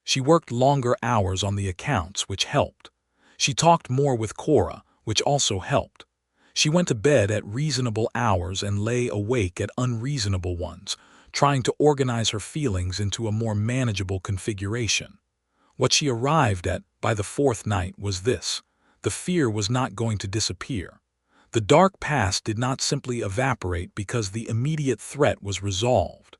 She worked longer hours on the accounts, which helped. She talked more with Cora, which also helped. She went to bed at reasonable hours and lay awake at unreasonable ones, trying to organize her feelings into a more manageable configuration. What she arrived at by the fourth night was this: the fear was not going to disappear. The dark past did not simply evaporate because the immediate threat was resolved.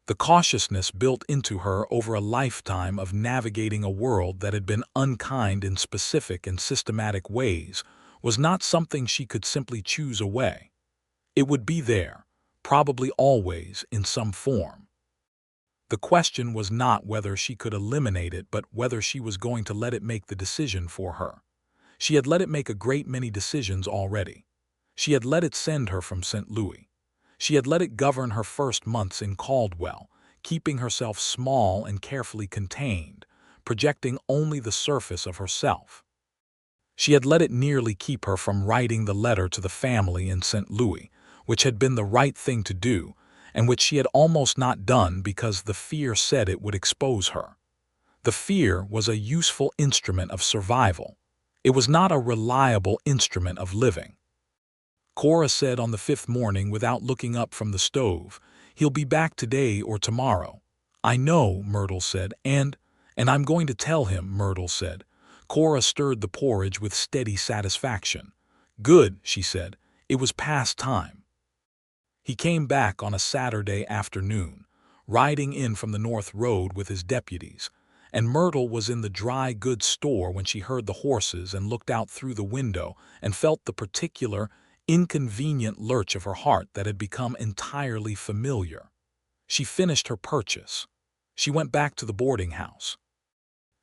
The cautiousness built into her over a lifetime of navigating a world that had been unkind in specific and systematic ways was not something she could simply choose away. It would be there, probably always, in some form. The question was not whether she could eliminate it, but whether she was going to let it make the decision for her. She had let it make a great many decisions already. She had let it send her from St. Louis. She had let it govern her first months in Caldwell, keeping herself small and carefully contained, projecting only the surface of herself. She had let it nearly keep her from writing the letter to the family in St. Louis, which had been the right thing to do, and which she had almost not done because the fear said it would expose her. The fear was a useful instrument of survival. It was not a reliable instrument of living. Cora said on the fifth morning without looking up from the stove, "He'll be back today or tomorrow." "I know," Myrtle said, and I'm going to tell him," Myrtle said. Cora stirred the porridge with steady satisfaction. "Good," she said. "It was past time." He came back on a Saturday afternoon, riding in from the North Road with his deputies, and Myrtle was in the dry goods store when she heard the horses and looked out through the window and felt the particular, inconvenient lurch of her heart that had become entirely familiar. She finished her purchase. She went back to the boarding house.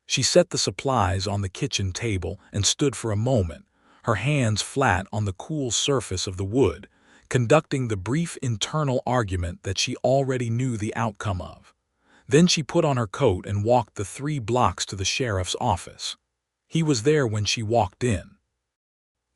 She set the supplies on the kitchen table and stood for a moment, her hands flat on the cool surface of the wood, conducting the brief internal argument that she already knew the outcome of. Then she put on her coat and walked the 3 blocks to the sheriff's office. He was there when she walked in.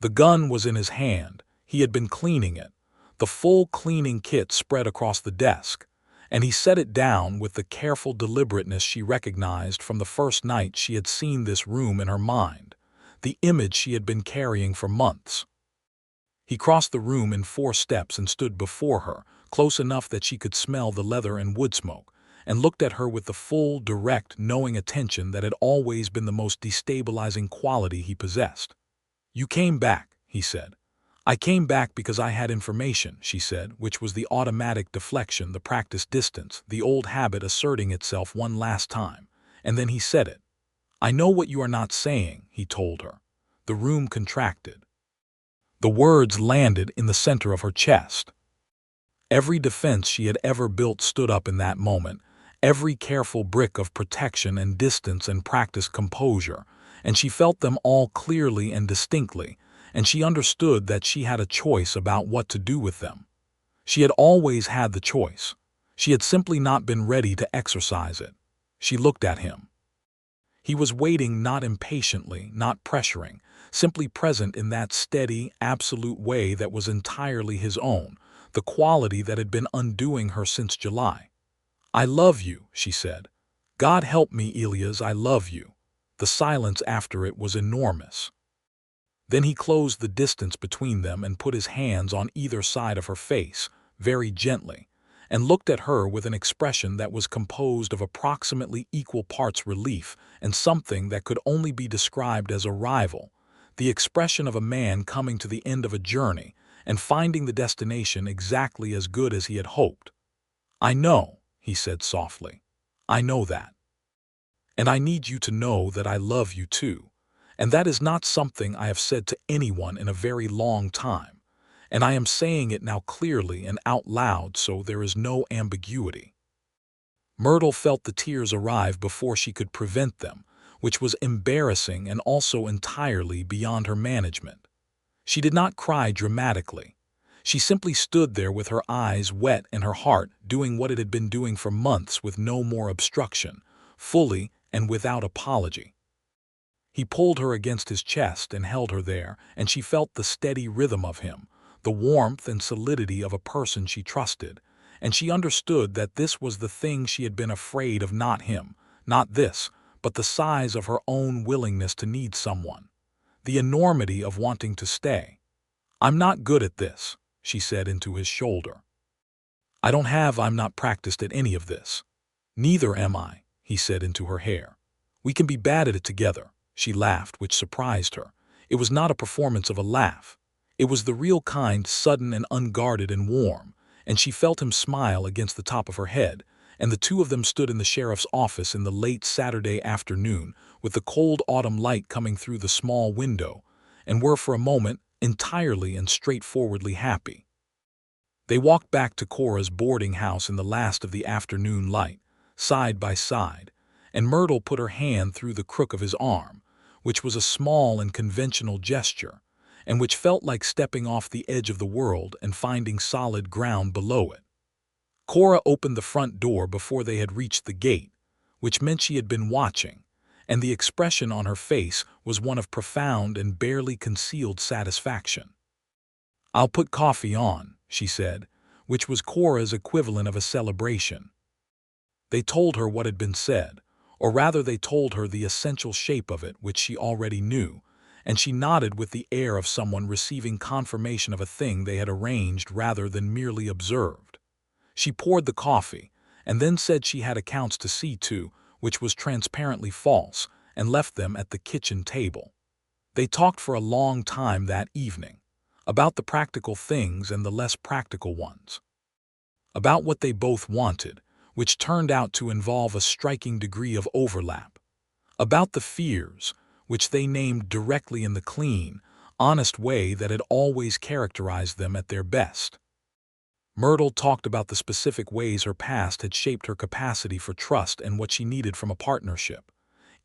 The gun was in his hand. He had been cleaning it, the full cleaning kit spread across the desk, and he set it down with the careful deliberateness she recognized from the first night she had seen this room in her mind, the image she had been carrying for months. He crossed the room in 4 steps and stood before her, close enough that she could smell the leather and wood smoke, and looked at her with the full, direct, knowing attention that had always been the most destabilizing quality he possessed. "You came back," he said. "I came back because I had information," she said, which was the automatic deflection, the practiced distance, the old habit asserting itself one last time. And then he said it. "I know what you are not saying," he told her. The room contracted. The words landed in the center of her chest. Every defense she had ever built stood up in that moment, every careful brick of protection and distance and practiced composure, and she felt them all clearly and distinctly, and she understood that she had a choice about what to do with them. She had always had the choice. She had simply not been ready to exercise it. She looked at him. He was waiting, not impatiently, not pressuring, simply present in that steady, absolute way that was entirely his own, the quality that had been undoing her since July. "I love you," she said. "God help me, Elias, I love you." The silence after it was enormous. Then he closed the distance between them and put his hands on either side of her face, very gently, and looked at her with an expression that was composed of approximately equal parts relief and something that could only be described as arrival, the expression of a man coming to the end of a journey and finding the destination exactly as good as he had hoped. "I know," he said softly. "I know that. And I need you to know that I love you too. And that is not something I have said to anyone in a very long time, and I am saying it now clearly and out loud so there is no ambiguity." Myrtle felt the tears arrive before she could prevent them, which was embarrassing and also entirely beyond her management. She did not cry dramatically. She simply stood there with her eyes wet and her heart doing what it had been doing for months with no more obstruction, fully and without apology. He pulled her against his chest and held her there, and she felt the steady rhythm of him, the warmth and solidity of a person she trusted, and she understood that this was the thing she had been afraid of, not him, not this, but the size of her own willingness to need someone. the enormity of wanting to stay. "I'm not good at this," she said into his shoulder. I'm not practiced at any of this." "Neither am I," he said into her hair. "We can be bad at it together," she laughed, which surprised her. It was not a performance of a laugh. It was the real kind, sudden and unguarded and warm, and she felt him smile against the top of her head, and the two of them stood in the sheriff's office in the late Saturday afternoon with the cold autumn light coming through the small window, and were for a moment entirely and straightforwardly happy. They walked back to Cora's boarding house in the last of the afternoon light, side by side, and Myrtle put her hand through the crook of his arm, which was a small and conventional gesture, and which felt like stepping off the edge of the world and finding solid ground below it. Cora opened the front door before they had reached the gate, which meant she had been watching, and the expression on her face was one of profound and barely concealed satisfaction. "I'll put coffee on," she said, which was Cora's equivalent of a celebration. They told her what had been said, or rather they told her the essential shape of it, which she already knew, and she nodded with the air of someone receiving confirmation of a thing they had arranged rather than merely observed. She poured the coffee, and then said she had accounts to see to, which was transparently false, and left them at the kitchen table. They talked for a long time that evening, about the practical things and the less practical ones, about what they both wanted, which turned out to involve a striking degree of overlap, about the fears, which they named directly in the clean, honest way that had always characterized them at their best. Myrtle talked about the specific ways her past had shaped her capacity for trust and what she needed from a partnership.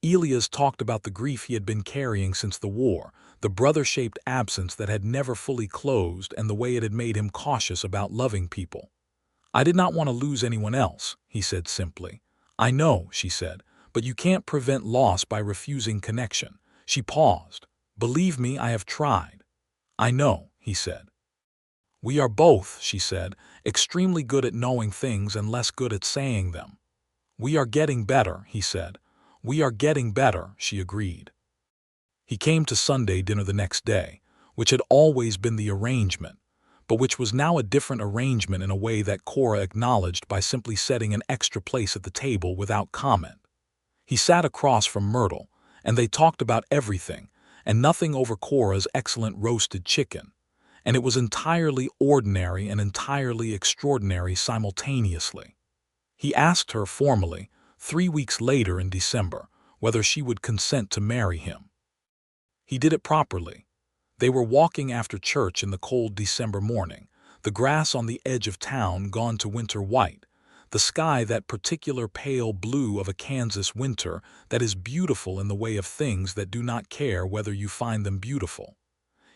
Elias talked about the grief he had been carrying since the war, the brother-shaped absence that had never fully closed, and the way it had made him cautious about loving people. "I did not want to lose anyone else," he said simply. "I know," she said, "but you can't prevent loss by refusing connection." She paused. "Believe me, I have tried." "I know," he said. "We are both," she said, "extremely good at knowing things and less good at saying them." "We are getting better," he said. "We are getting better," she agreed. He came to Sunday dinner the next day, which had always been the arrangement, but which was now a different arrangement in a way that Cora acknowledged by simply setting an extra place at the table without comment. He sat across from Myrtle, and they talked about everything and nothing over Cora's excellent roasted chicken, and it was entirely ordinary and entirely extraordinary simultaneously. He asked her formally, 3 weeks later in December, whether she would consent to marry him. He did it properly. They were walking after church in the cold December morning, the grass on the edge of town gone to winter white, the sky that particular pale blue of a Kansas winter that is beautiful in the way of things that do not care whether you find them beautiful.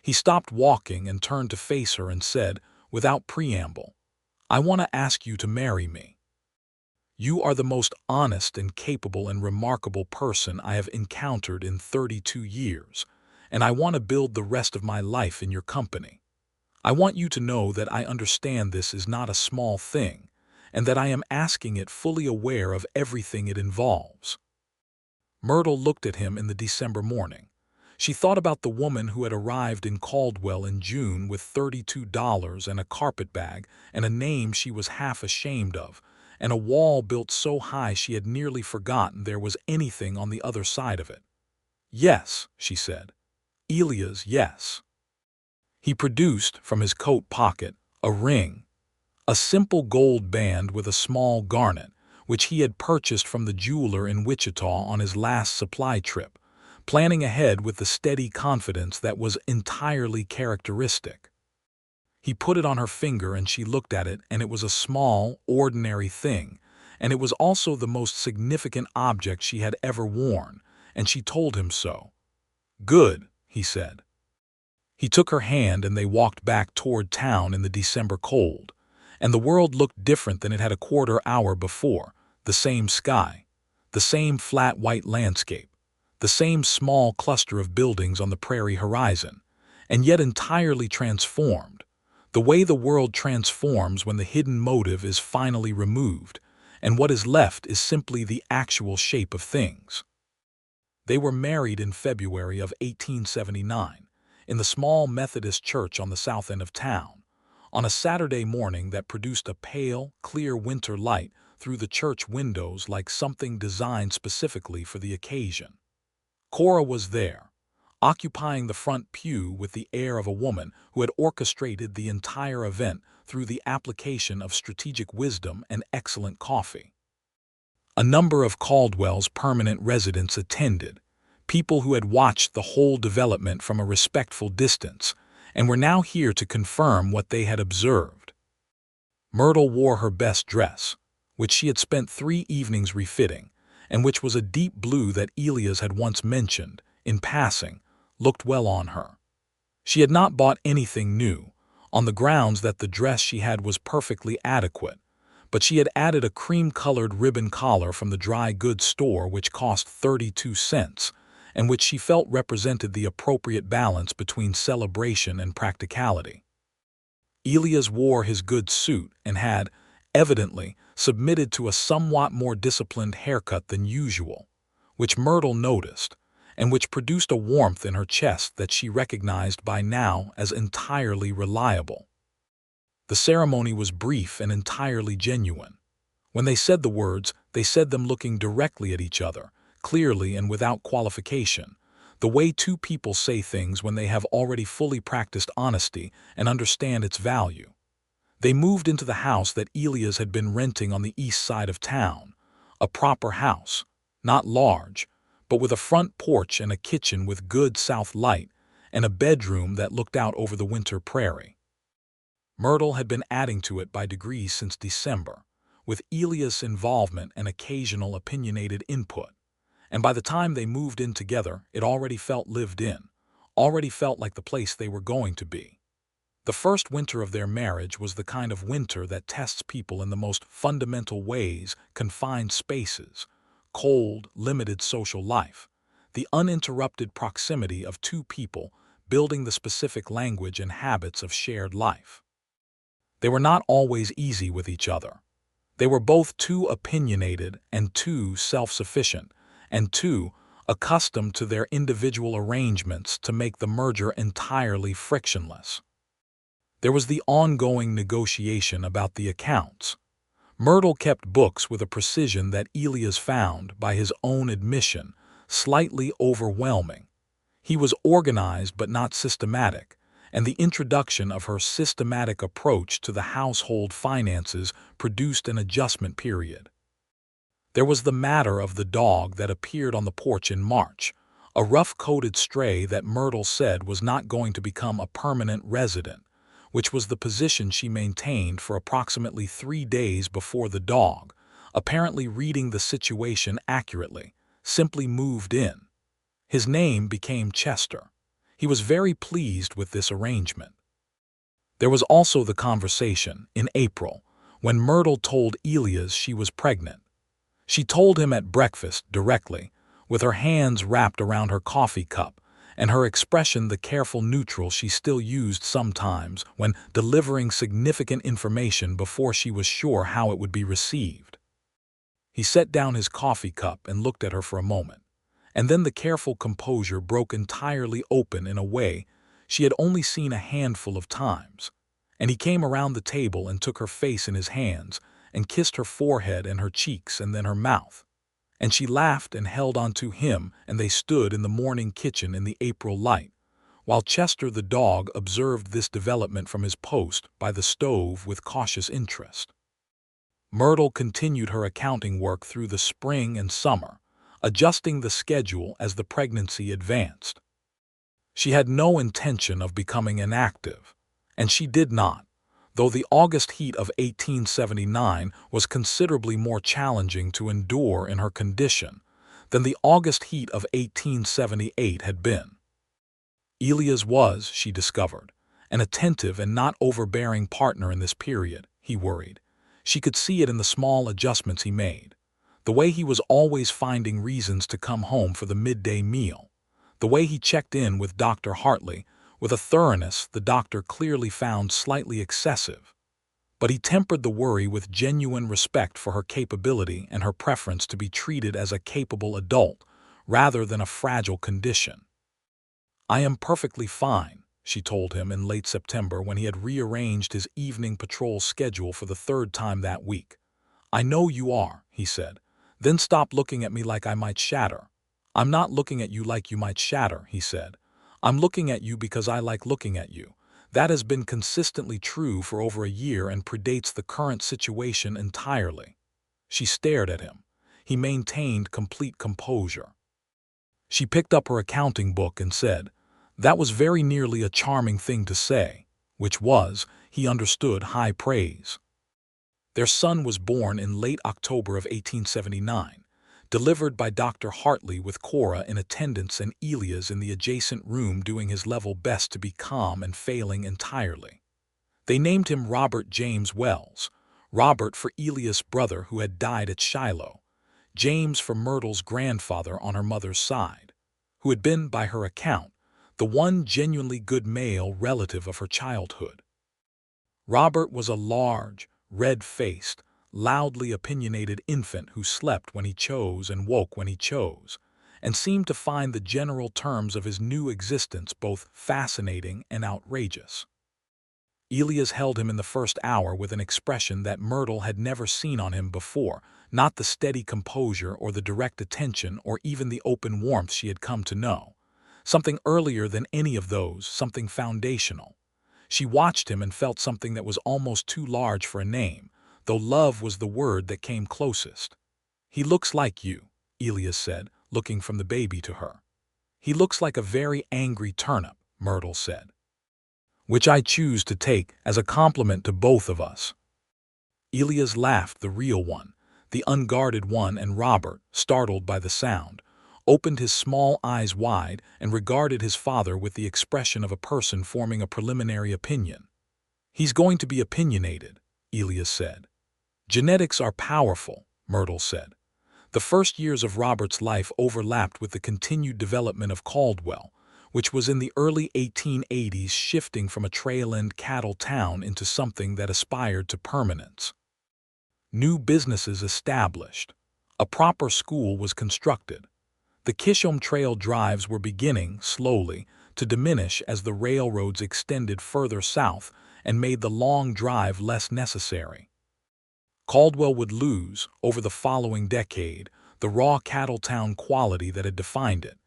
He stopped walking and turned to face her and said, without preamble, "I want to ask you to marry me. You are the most honest and capable and remarkable person I have encountered in 32 years, and I want to build the rest of my life in your company. I want you to know that I understand this is not a small thing, and that I am asking it fully aware of everything it involves." Myrtle looked at him in the December morning. She thought about the woman who had arrived in Caldwell in June with $32 and a carpetbag and a name she was half ashamed of, and a wall built so high she had nearly forgotten there was anything on the other side of it. "Yes," she said. "Elias, yes." He produced, from his coat pocket, a ring, a simple gold band with a small garnet, which he had purchased from the jeweler in Wichita on his last supply trip, planning ahead with the steady confidence that was entirely characteristic. He put it on her finger and she looked at it, and it was a small, ordinary thing, and it was also the most significant object she had ever worn, and she told him so. "Good," he said. He took her hand and they walked back toward town in the December cold, and the world looked different than it had a quarter hour before. The same sky, the same flat white landscape, the same small cluster of buildings on the prairie horizon, and yet entirely transformed, the way the world transforms when the hidden motive is finally removed, and what is left is simply the actual shape of things. They were married in February of 1879 in the small Methodist church on the south end of town, on a Saturday morning that produced a pale, clear winter light through the church windows like something designed specifically for the occasion. Cora was there, occupying the front pew with the air of a woman who had orchestrated the entire event through the application of strategic wisdom and excellent coffee. A number of Caldwell's permanent residents attended, people who had watched the whole development from a respectful distance and were now here to confirm what they had observed. Myrtle wore her best dress, which she had spent 3 evenings refitting, and which was a deep blue that Elias had once mentioned, in passing, looked well on her. She had not bought anything new, on the grounds that the dress she had was perfectly adequate, but she had added a cream-colored ribbon collar from the dry goods store which cost 32 cents, and which she felt represented the appropriate balance between celebration and practicality. Elias wore his good suit and had, evidently, submitted to a somewhat more disciplined haircut than usual, which Myrtle noticed, and which produced a warmth in her chest that she recognized by now as entirely reliable. The ceremony was brief and entirely genuine. When they said the words, they said them looking directly at each other, clearly and without qualification, the way two people say things when they have already fully practiced honesty and understand its value. They moved into the house that Elias had been renting on the east side of town, a proper house, not large, but with a front porch and a kitchen with good south light, and a bedroom that looked out over the winter prairie. Myrtle had been adding to it by degrees since December, with Elias' involvement and occasional opinionated input, and by the time they moved in together, it already felt lived in, already felt like the place they were going to be. The first winter of their marriage was the kind of winter that tests people in the most fundamental ways: confined spaces, cold, limited social life, the uninterrupted proximity of two people building the specific language and habits of shared life. They were not always easy with each other. They were both too opinionated and too self-sufficient, and too accustomed to their individual arrangements to make the merger entirely frictionless. There was the ongoing negotiation about the accounts. Myrtle kept books with a precision that Elias found, by his own admission, slightly overwhelming. He was organized but not systematic, and the introduction of her systematic approach to the household finances produced an adjustment period. There was the matter of the dog that appeared on the porch in March, a rough-coated stray that Myrtle said was not going to become a permanent resident, which was the position she maintained for approximately 3 days before the dog, apparently reading the situation accurately, simply moved in. His name became Chester. He was very pleased with this arrangement. There was also the conversation, in April, when Myrtle told Elias she was pregnant. She told him at breakfast directly, with her hands wrapped around her coffee cup, and her expression the careful neutral she still used sometimes when delivering significant information before she was sure how it would be received. He set down his coffee cup and looked at her for a moment, and then the careful composure broke entirely open in a way she had only seen a handful of times, and he came around the table and took her face in his hands and kissed her forehead and her cheeks and then her mouth. And she laughed and held on to him, and they stood in the morning kitchen in the April light, while Chester the dog observed this development from his post by the stove with cautious interest. Myrtle continued her accounting work through the spring and summer, adjusting the schedule as the pregnancy advanced. She had no intention of becoming inactive, and she did not, though the August heat of 1879 was considerably more challenging to endure in her condition than the August heat of 1878 had been. Elias was, she discovered, an attentive and not overbearing partner in this period, he worried. She could see it in the small adjustments he made, the way he was always finding reasons to come home for the midday meal, the way he checked in with Dr. Hartley with a thoroughness the doctor clearly found slightly excessive. But he tempered the worry with genuine respect for her capability and her preference to be treated as a capable adult, rather than a fragile condition. "I am perfectly fine," she told him in late September when he had rearranged his evening patrol schedule for the third time that week. "I know you are," he said. "Then stop looking at me like I might shatter." "I'm not looking at you like you might shatter," he said. "I'm looking at you because I like looking at you. That has been consistently true for over a year and predates the current situation entirely." She stared at him. He maintained complete composure. She picked up her accounting book and said, "That was very nearly a charming thing to say," which was, he understood, high praise. Their son was born in late October of 1879, delivered by Dr. Hartley with Cora in attendance and Elias in the adjacent room doing his level best to be calm and failing entirely. They named him Robert James Wells, Robert for Elias' brother who had died at Shiloh, James for Myrtle's grandfather on her mother's side, who had been, by her account, the one genuinely good male relative of her childhood. Robert was a large, red-faced, loudly opinionated infant who slept when he chose and woke when he chose, and seemed to find the general terms of his new existence both fascinating and outrageous. Elias held him in the first hour with an expression that Myrtle had never seen on him before, not the steady composure or the direct attention or even the open warmth she had come to know. Something earlier than any of those, something foundational. She watched him and felt something that was almost too large for a name, though love was the word that came closest. "He looks like you," Elias said, looking from the baby to her. "He looks like a very angry turnip," Myrtle said. "Which I choose to take as a compliment to both of us." Elias laughed, the real one, the unguarded one, and Robert, startled by the sound, opened his small eyes wide and regarded his father with the expression of a person forming a preliminary opinion. "He's going to be opinionated," Elias said. "Genetics are powerful," Myrtle said. The first years of Robert's life overlapped with the continued development of Caldwell, which was in the early 1880s shifting from a trail-end cattle town into something that aspired to permanence. New businesses established. A proper school was constructed. The Kishom Trail drives were beginning, slowly, to diminish as the railroads extended further south and made the long drive less necessary. Caldwell would lose, over the following decade, the raw cattle town quality that had defined it,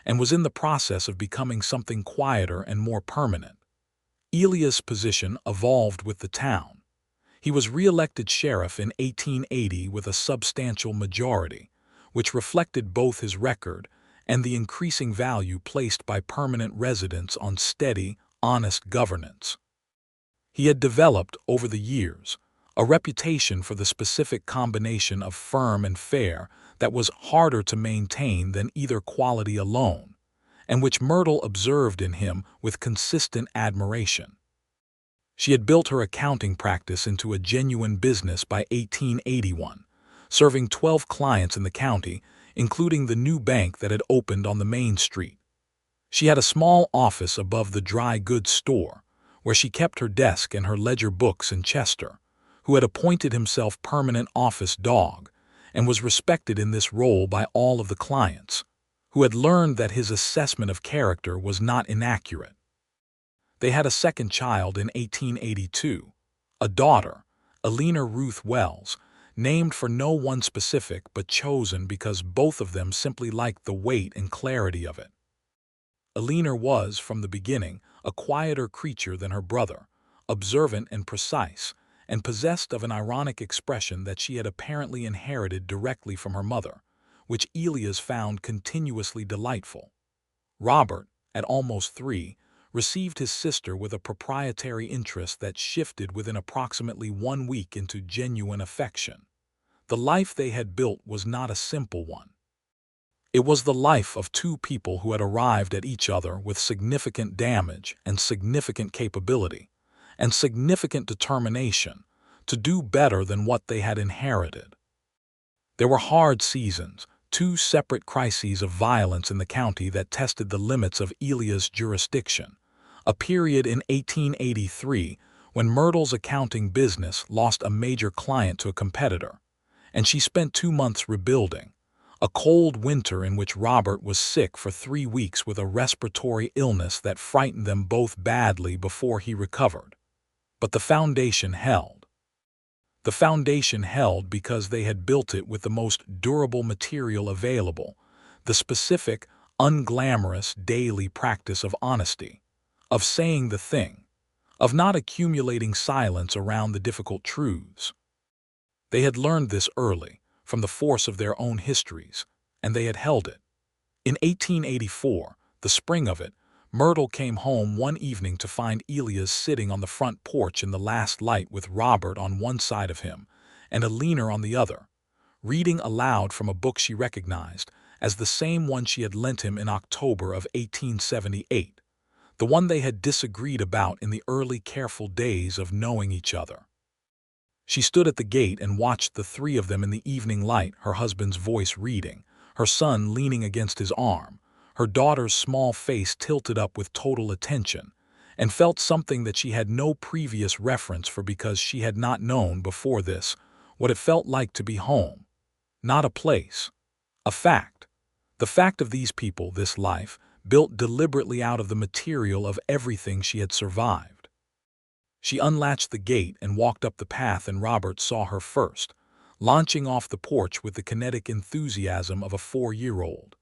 and was in the process of becoming something quieter and more permanent. Elias' position evolved with the town. He was re-elected sheriff in 1880 with a substantial majority, which reflected both his record and the increasing value placed by permanent residents on steady, honest governance. He had developed, over the years, a reputation for the specific combination of firm and fair that was harder to maintain than either quality alone, and which Myrtle observed in him with consistent admiration. She had built her accounting practice into a genuine business by 1881, serving 12 clients in the county, including the new bank that had opened on the main street. She had a small office above the dry goods store, where she kept her desk and her ledger books, in Chester, who had appointed himself permanent office dog, and was respected in this role by all of the clients, who had learned that his assessment of character was not inaccurate. They had a second child in 1882, a daughter, Eleanor Ruth Wells, named for no one specific but chosen because both of them simply liked the weight and clarity of it. Eleanor was, from the beginning, a quieter creature than her brother, observant and precise, and possessed of an ironic expression that she had apparently inherited directly from her mother, which Elias found continuously delightful. Robert, at almost 3, received his sister with a proprietary interest that shifted within approximately 1 week into genuine affection. The life they had built was not a simple one. It was the life of two people who had arrived at each other with significant damage and significant capability, and significant determination to do better than what they had inherited. There were hard seasons, 2 separate crises of violence in the county that tested the limits of Elias' jurisdiction, a period in 1883 when Myrtle's accounting business lost a major client to a competitor, and she spent 2 months rebuilding, A cold winter in which Robert was sick for 3 weeks with a respiratory illness that frightened them both badly before he recovered. But the foundation held. The foundation held because they had built it with the most durable material available, the specific, unglamorous daily practice of honesty, of saying the thing, of not accumulating silence around the difficult truths. They had learned this early, from the force of their own histories, and they had held it. In 1884, the spring of it, Myrtle came home one evening to find Elias sitting on the front porch in the last light with Robert on one side of him and Alina on the other, reading aloud from a book she recognized as the same one she had lent him in October of 1878, the one they had disagreed about in the early careful days of knowing each other. She stood at the gate and watched the three of them in the evening light, her husband's voice reading, her son leaning against his arm, her daughter's small face tilted up with total attention, and felt something that she had no previous reference for because she had not known before this what it felt like to be home. Not a place. A fact. The fact of these people, this life, built deliberately out of the material of everything she had survived. She unlatched the gate and walked up the path, and Robert saw her first, launching off the porch with the kinetic enthusiasm of a 4-year-old.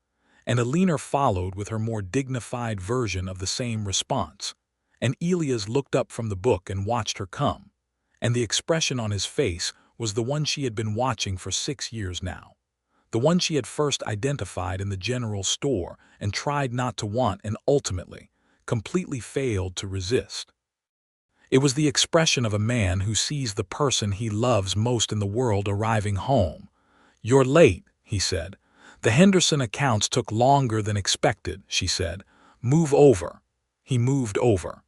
And Alina followed with her more dignified version of the same response. And Elias looked up from the book and watched her come. And the expression on his face was the one she had been watching for 6 years now. The one she had first identified in the general store and tried not to want and ultimately, completely failed to resist. It was the expression of a man who sees the person he loves most in the world arriving home. "You're late," he said. "The Henderson accounts took longer than expected," she said. "Move over." He moved over.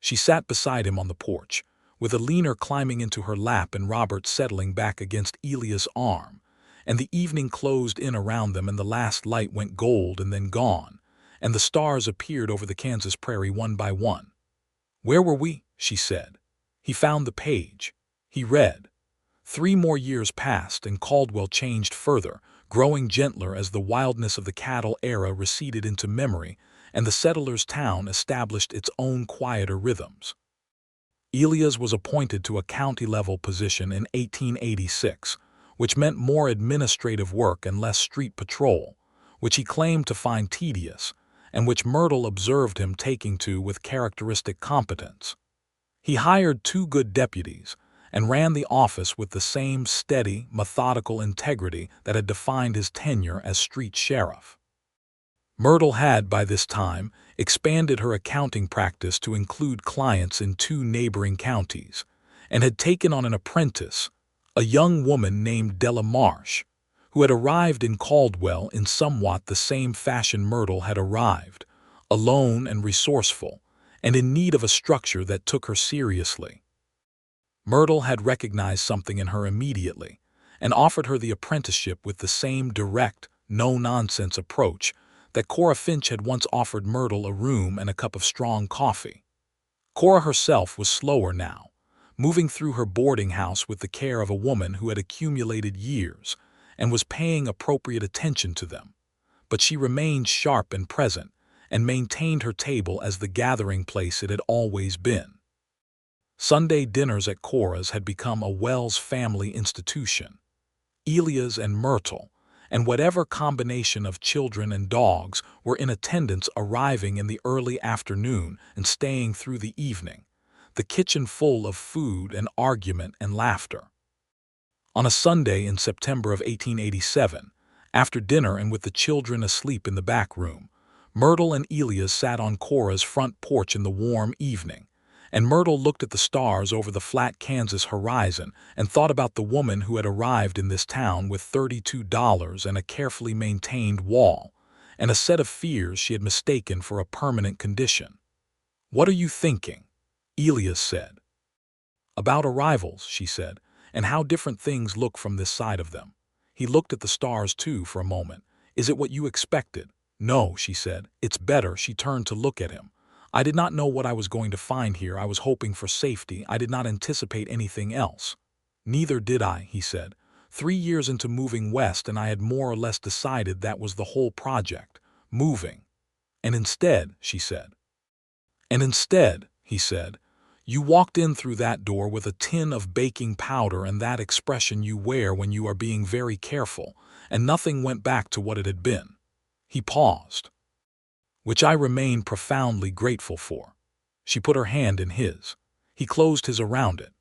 She sat beside him on the porch, with Alina climbing into her lap and Robert settling back against Elias' arm, and the evening closed in around them and the last light went gold and then gone, and the stars appeared over the Kansas prairie one by one. "Where were we?" she said. He found the page. He read. 3 more years passed and Caldwell changed further, growing gentler as the wildness of the cattle era receded into memory and the settlers' town established its own quieter rhythms. Elias was appointed to a county-level position in 1886, which meant more administrative work and less street patrol, which he claimed to find tedious, and which Myrtle observed him taking to with characteristic competence. He hired 2 good deputies and ran the office with the same steady, methodical integrity that had defined his tenure as street sheriff. Myrtle had, by this time, expanded her accounting practice to include clients in 2 neighboring counties, and had taken on an apprentice, a young woman named Della Marsh, who had arrived in Caldwell in somewhat the same fashion Myrtle had arrived, alone and resourceful, and in need of a structure that took her seriously. Myrtle had recognized something in her immediately, and offered her the apprenticeship with the same direct, no-nonsense approach that Cora Finch had once offered Myrtle a room and a cup of strong coffee. Cora herself was slower now, moving through her boarding house with the care of a woman who had accumulated years, and was paying appropriate attention to them, but she remained sharp and present, and maintained her table as the gathering place it had always been. Sunday dinners at Cora's had become a Wells family institution. Elias and Myrtle, and whatever combination of children and dogs were in attendance arriving in the early afternoon and staying through the evening, the kitchen full of food and argument and laughter. On a Sunday in September of 1887, after dinner and with the children asleep in the back room, Myrtle and Elias sat on Cora's front porch in the warm evening, and Myrtle looked at the stars over the flat Kansas horizon and thought about the woman who had arrived in this town with $32 and a carefully maintained wall, and a set of fears she had mistaken for a permanent condition. "What are you thinking?" Elias said. "About arrivals," she said, "and how different things look from this side of them." He looked at the stars, too, for a moment. "Is it what you expected?" "No," she said. "It's better." She turned to look at him. "I did not know what I was going to find here. I was hoping for safety. I did not anticipate anything else." "Neither did I," he said. 3 years into moving west, and I had more or less decided that was the whole project, moving. And instead, she said. And instead, he said, you walked in through that door with a tin of baking powder and that expression you wear when you are being very careful, and nothing went back to what it had been. He paused, which I remain profoundly grateful for. She put her hand in his. He closed his around it.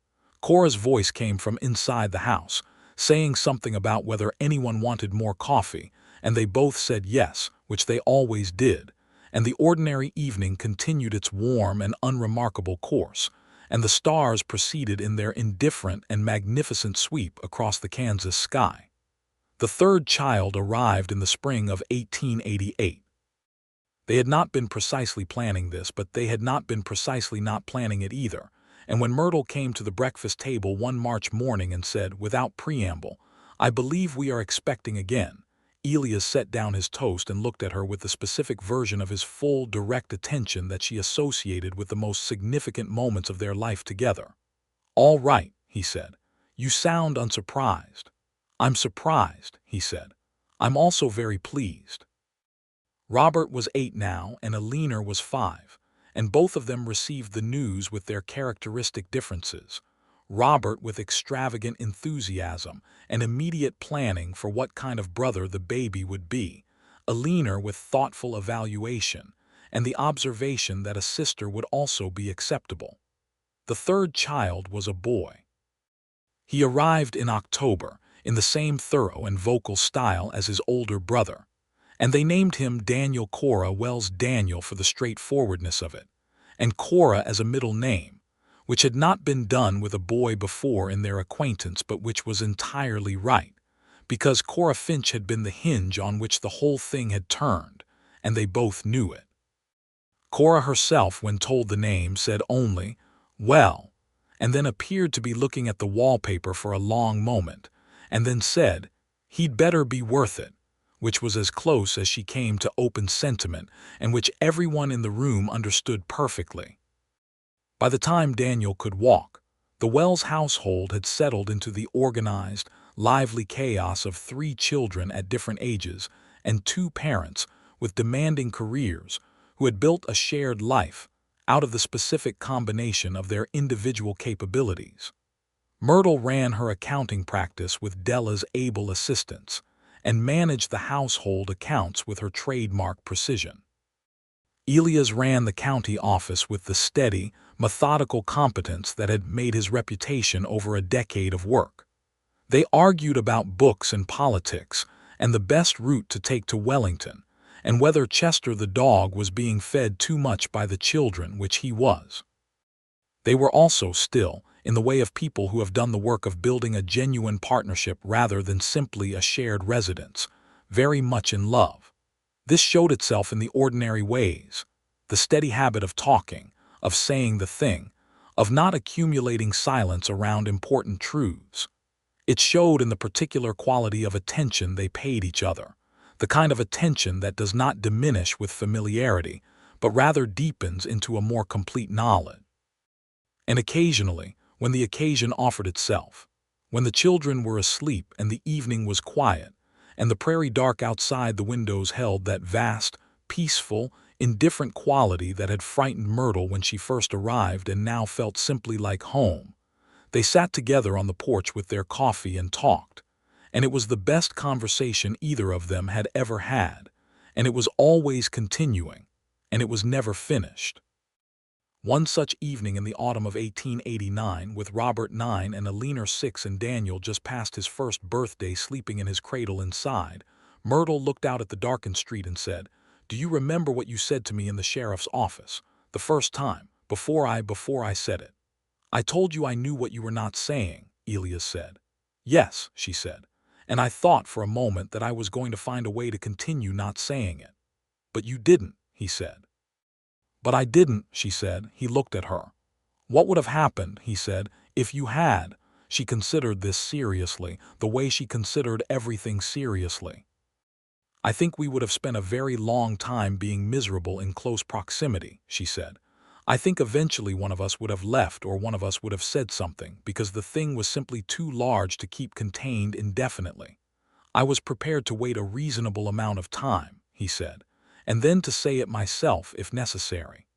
Cora's voice came from inside the house, saying something about whether anyone wanted more coffee, and they both said yes, which they always did, and the ordinary evening continued its warm and unremarkable course, and the stars proceeded in their indifferent and magnificent sweep across the Kansas sky. The third child arrived in the spring of 1888. They had not been precisely planning this, but they had not been precisely not planning it either, and when Myrtle came to the breakfast table one March morning and said, without preamble, I believe we are expecting again, Elias set down his toast and looked at her with the specific version of his full, direct attention that she associated with the most significant moments of their life together. All right, he said. You sound unsurprised. I'm surprised, he said. I'm also very pleased. Robert was 8 now, and Alina was 5, and both of them received the news with their characteristic differences. Robert with extravagant enthusiasm and immediate planning for what kind of brother the baby would be, Alina with thoughtful evaluation and the observation that a sister would also be acceptable. The third child was a boy. He arrived in October in the same thorough and vocal style as his older brother, and they named him Daniel Cora Wells Daniel for the straightforwardness of it, and Cora as a middle name, which had not been done with a boy before in their acquaintance, but which was entirely right, because Cora Finch had been the hinge on which the whole thing had turned, and they both knew it. Cora herself, when told the name, said only, well, and then appeared to be looking at the wallpaper for a long moment, and then said, he'd better be worth it, which was as close as she came to open sentiment, and which everyone in the room understood perfectly. By the time Daniel could walk, the Wells household had settled into the organized, lively chaos of 3 children at different ages and 2 parents with demanding careers who had built a shared life out of the specific combination of their individual capabilities. Myrtle ran her accounting practice with Della's able assistance and managed the household accounts with her trademark precision. Elias ran the county office with the steady, methodical competence that had made his reputation over a decade of work. They argued about books and politics and the best route to take to Wellington, and whether Chester the dog was being fed too much by the children, which he was. They were also still, in the way of people who have done the work of building a genuine partnership rather than simply a shared residence, very much in love. This showed itself in the ordinary ways, the steady habit of talking, of saying the thing, of not accumulating silence around important truths. It showed in the particular quality of attention they paid each other, the kind of attention that does not diminish with familiarity, but rather deepens into a more complete knowledge. And occasionally, when the occasion offered itself, when the children were asleep and the evening was quiet, and the prairie dark outside the windows held that vast, peaceful, indifferent quality that had frightened Myrtle when she first arrived and now felt simply like home, they sat together on the porch with their coffee and talked, and it was the best conversation either of them had ever had, and it was always continuing, and it was never finished. One such evening in the autumn of 1889, with Robert 9 and Alina 6 and Daniel just past his first birthday sleeping in his cradle inside, Myrtle looked out at the darkened street and said, "Do you remember what you said to me in the sheriff's office, the first time, before I said it?" "I told you I knew what you were not saying," Elias said. "Yes," she said, "and I thought for a moment that I was going to find a way to continue not saying it." "But you didn't," he said. "But I didn't," she said. He looked at her. "What would have happened," he said, "if you had?" She considered this seriously, the way she considered everything seriously. "I think we would have spent a very long time being miserable in close proximity," she said. I think eventually one of us would have left or one of us would have said something because the thing was simply too large to keep contained indefinitely. I was prepared to wait a reasonable amount of time, he said, and then to say it myself if necessary.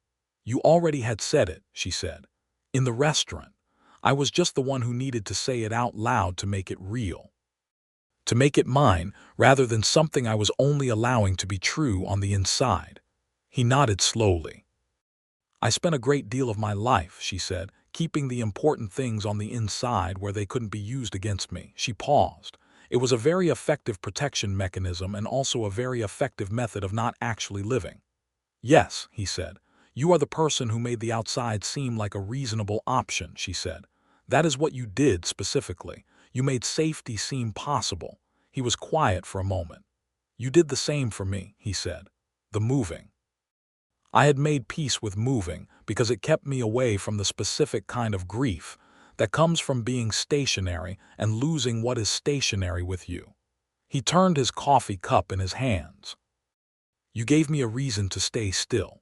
You already had said it, she said. In the restaurant. I was just the one who needed to say it out loud to make it real. To make it mine, rather than something I was only allowing to be true on the inside. He nodded slowly. I spent a great deal of my life, she said, keeping the important things on the inside where they couldn't be used against me. She paused. It was a very effective protection mechanism and also a very effective method of not actually living. Yes, he said. You are the person who made the outside seem like a reasonable option, she said. That is what you did specifically. You made safety seem possible. He was quiet for a moment. You did the same for me, he said. The moving. I had made peace with moving because it kept me away from the specific kind of grief that comes from being stationary and losing what is stationary with you. He turned his coffee cup in his hands. You gave me a reason to stay still.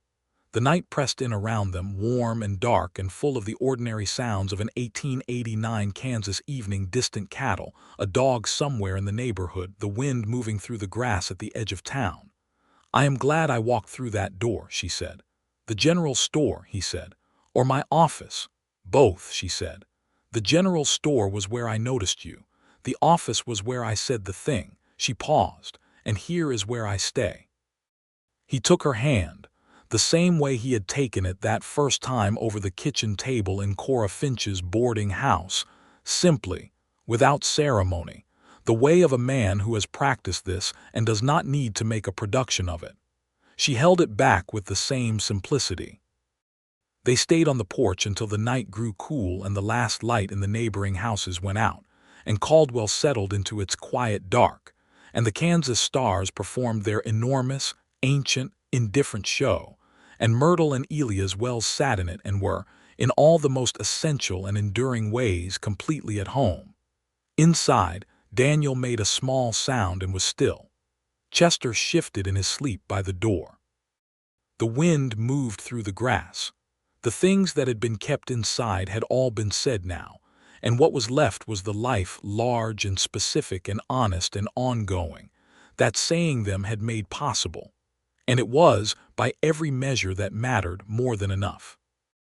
The night pressed in around them, warm and dark and full of the ordinary sounds of an 1889 Kansas evening, distant cattle, a dog somewhere in the neighborhood, the wind moving through the grass at the edge of town. I am glad I walked through that door, she said. The general store, he said. Or my office. Both, she said. The general store was where I noticed you. The office was where I said the thing. She paused. And here is where I stay. He took her hand, the same way he had taken it that first time over the kitchen table in Cora Finch's boarding house, simply, without ceremony, the way of a man who has practiced this and does not need to make a production of it. She held it back with the same simplicity. They stayed on the porch until the night grew cool and the last light in the neighboring houses went out, and Caldwell settled into its quiet dark, and the Kansas stars performed their enormous, ancient, indifferent show, and Myrtle and Elias Wells sat in it and were, in all the most essential and enduring ways, completely at home. Inside, Daniel made a small sound and was still. Chester shifted in his sleep by the door. The wind moved through the grass. The things that had been kept inside had all been said now, and what was left was the life, large and specific and honest and ongoing, that saying them had made possible. And it was, by every measure that mattered, more than enough.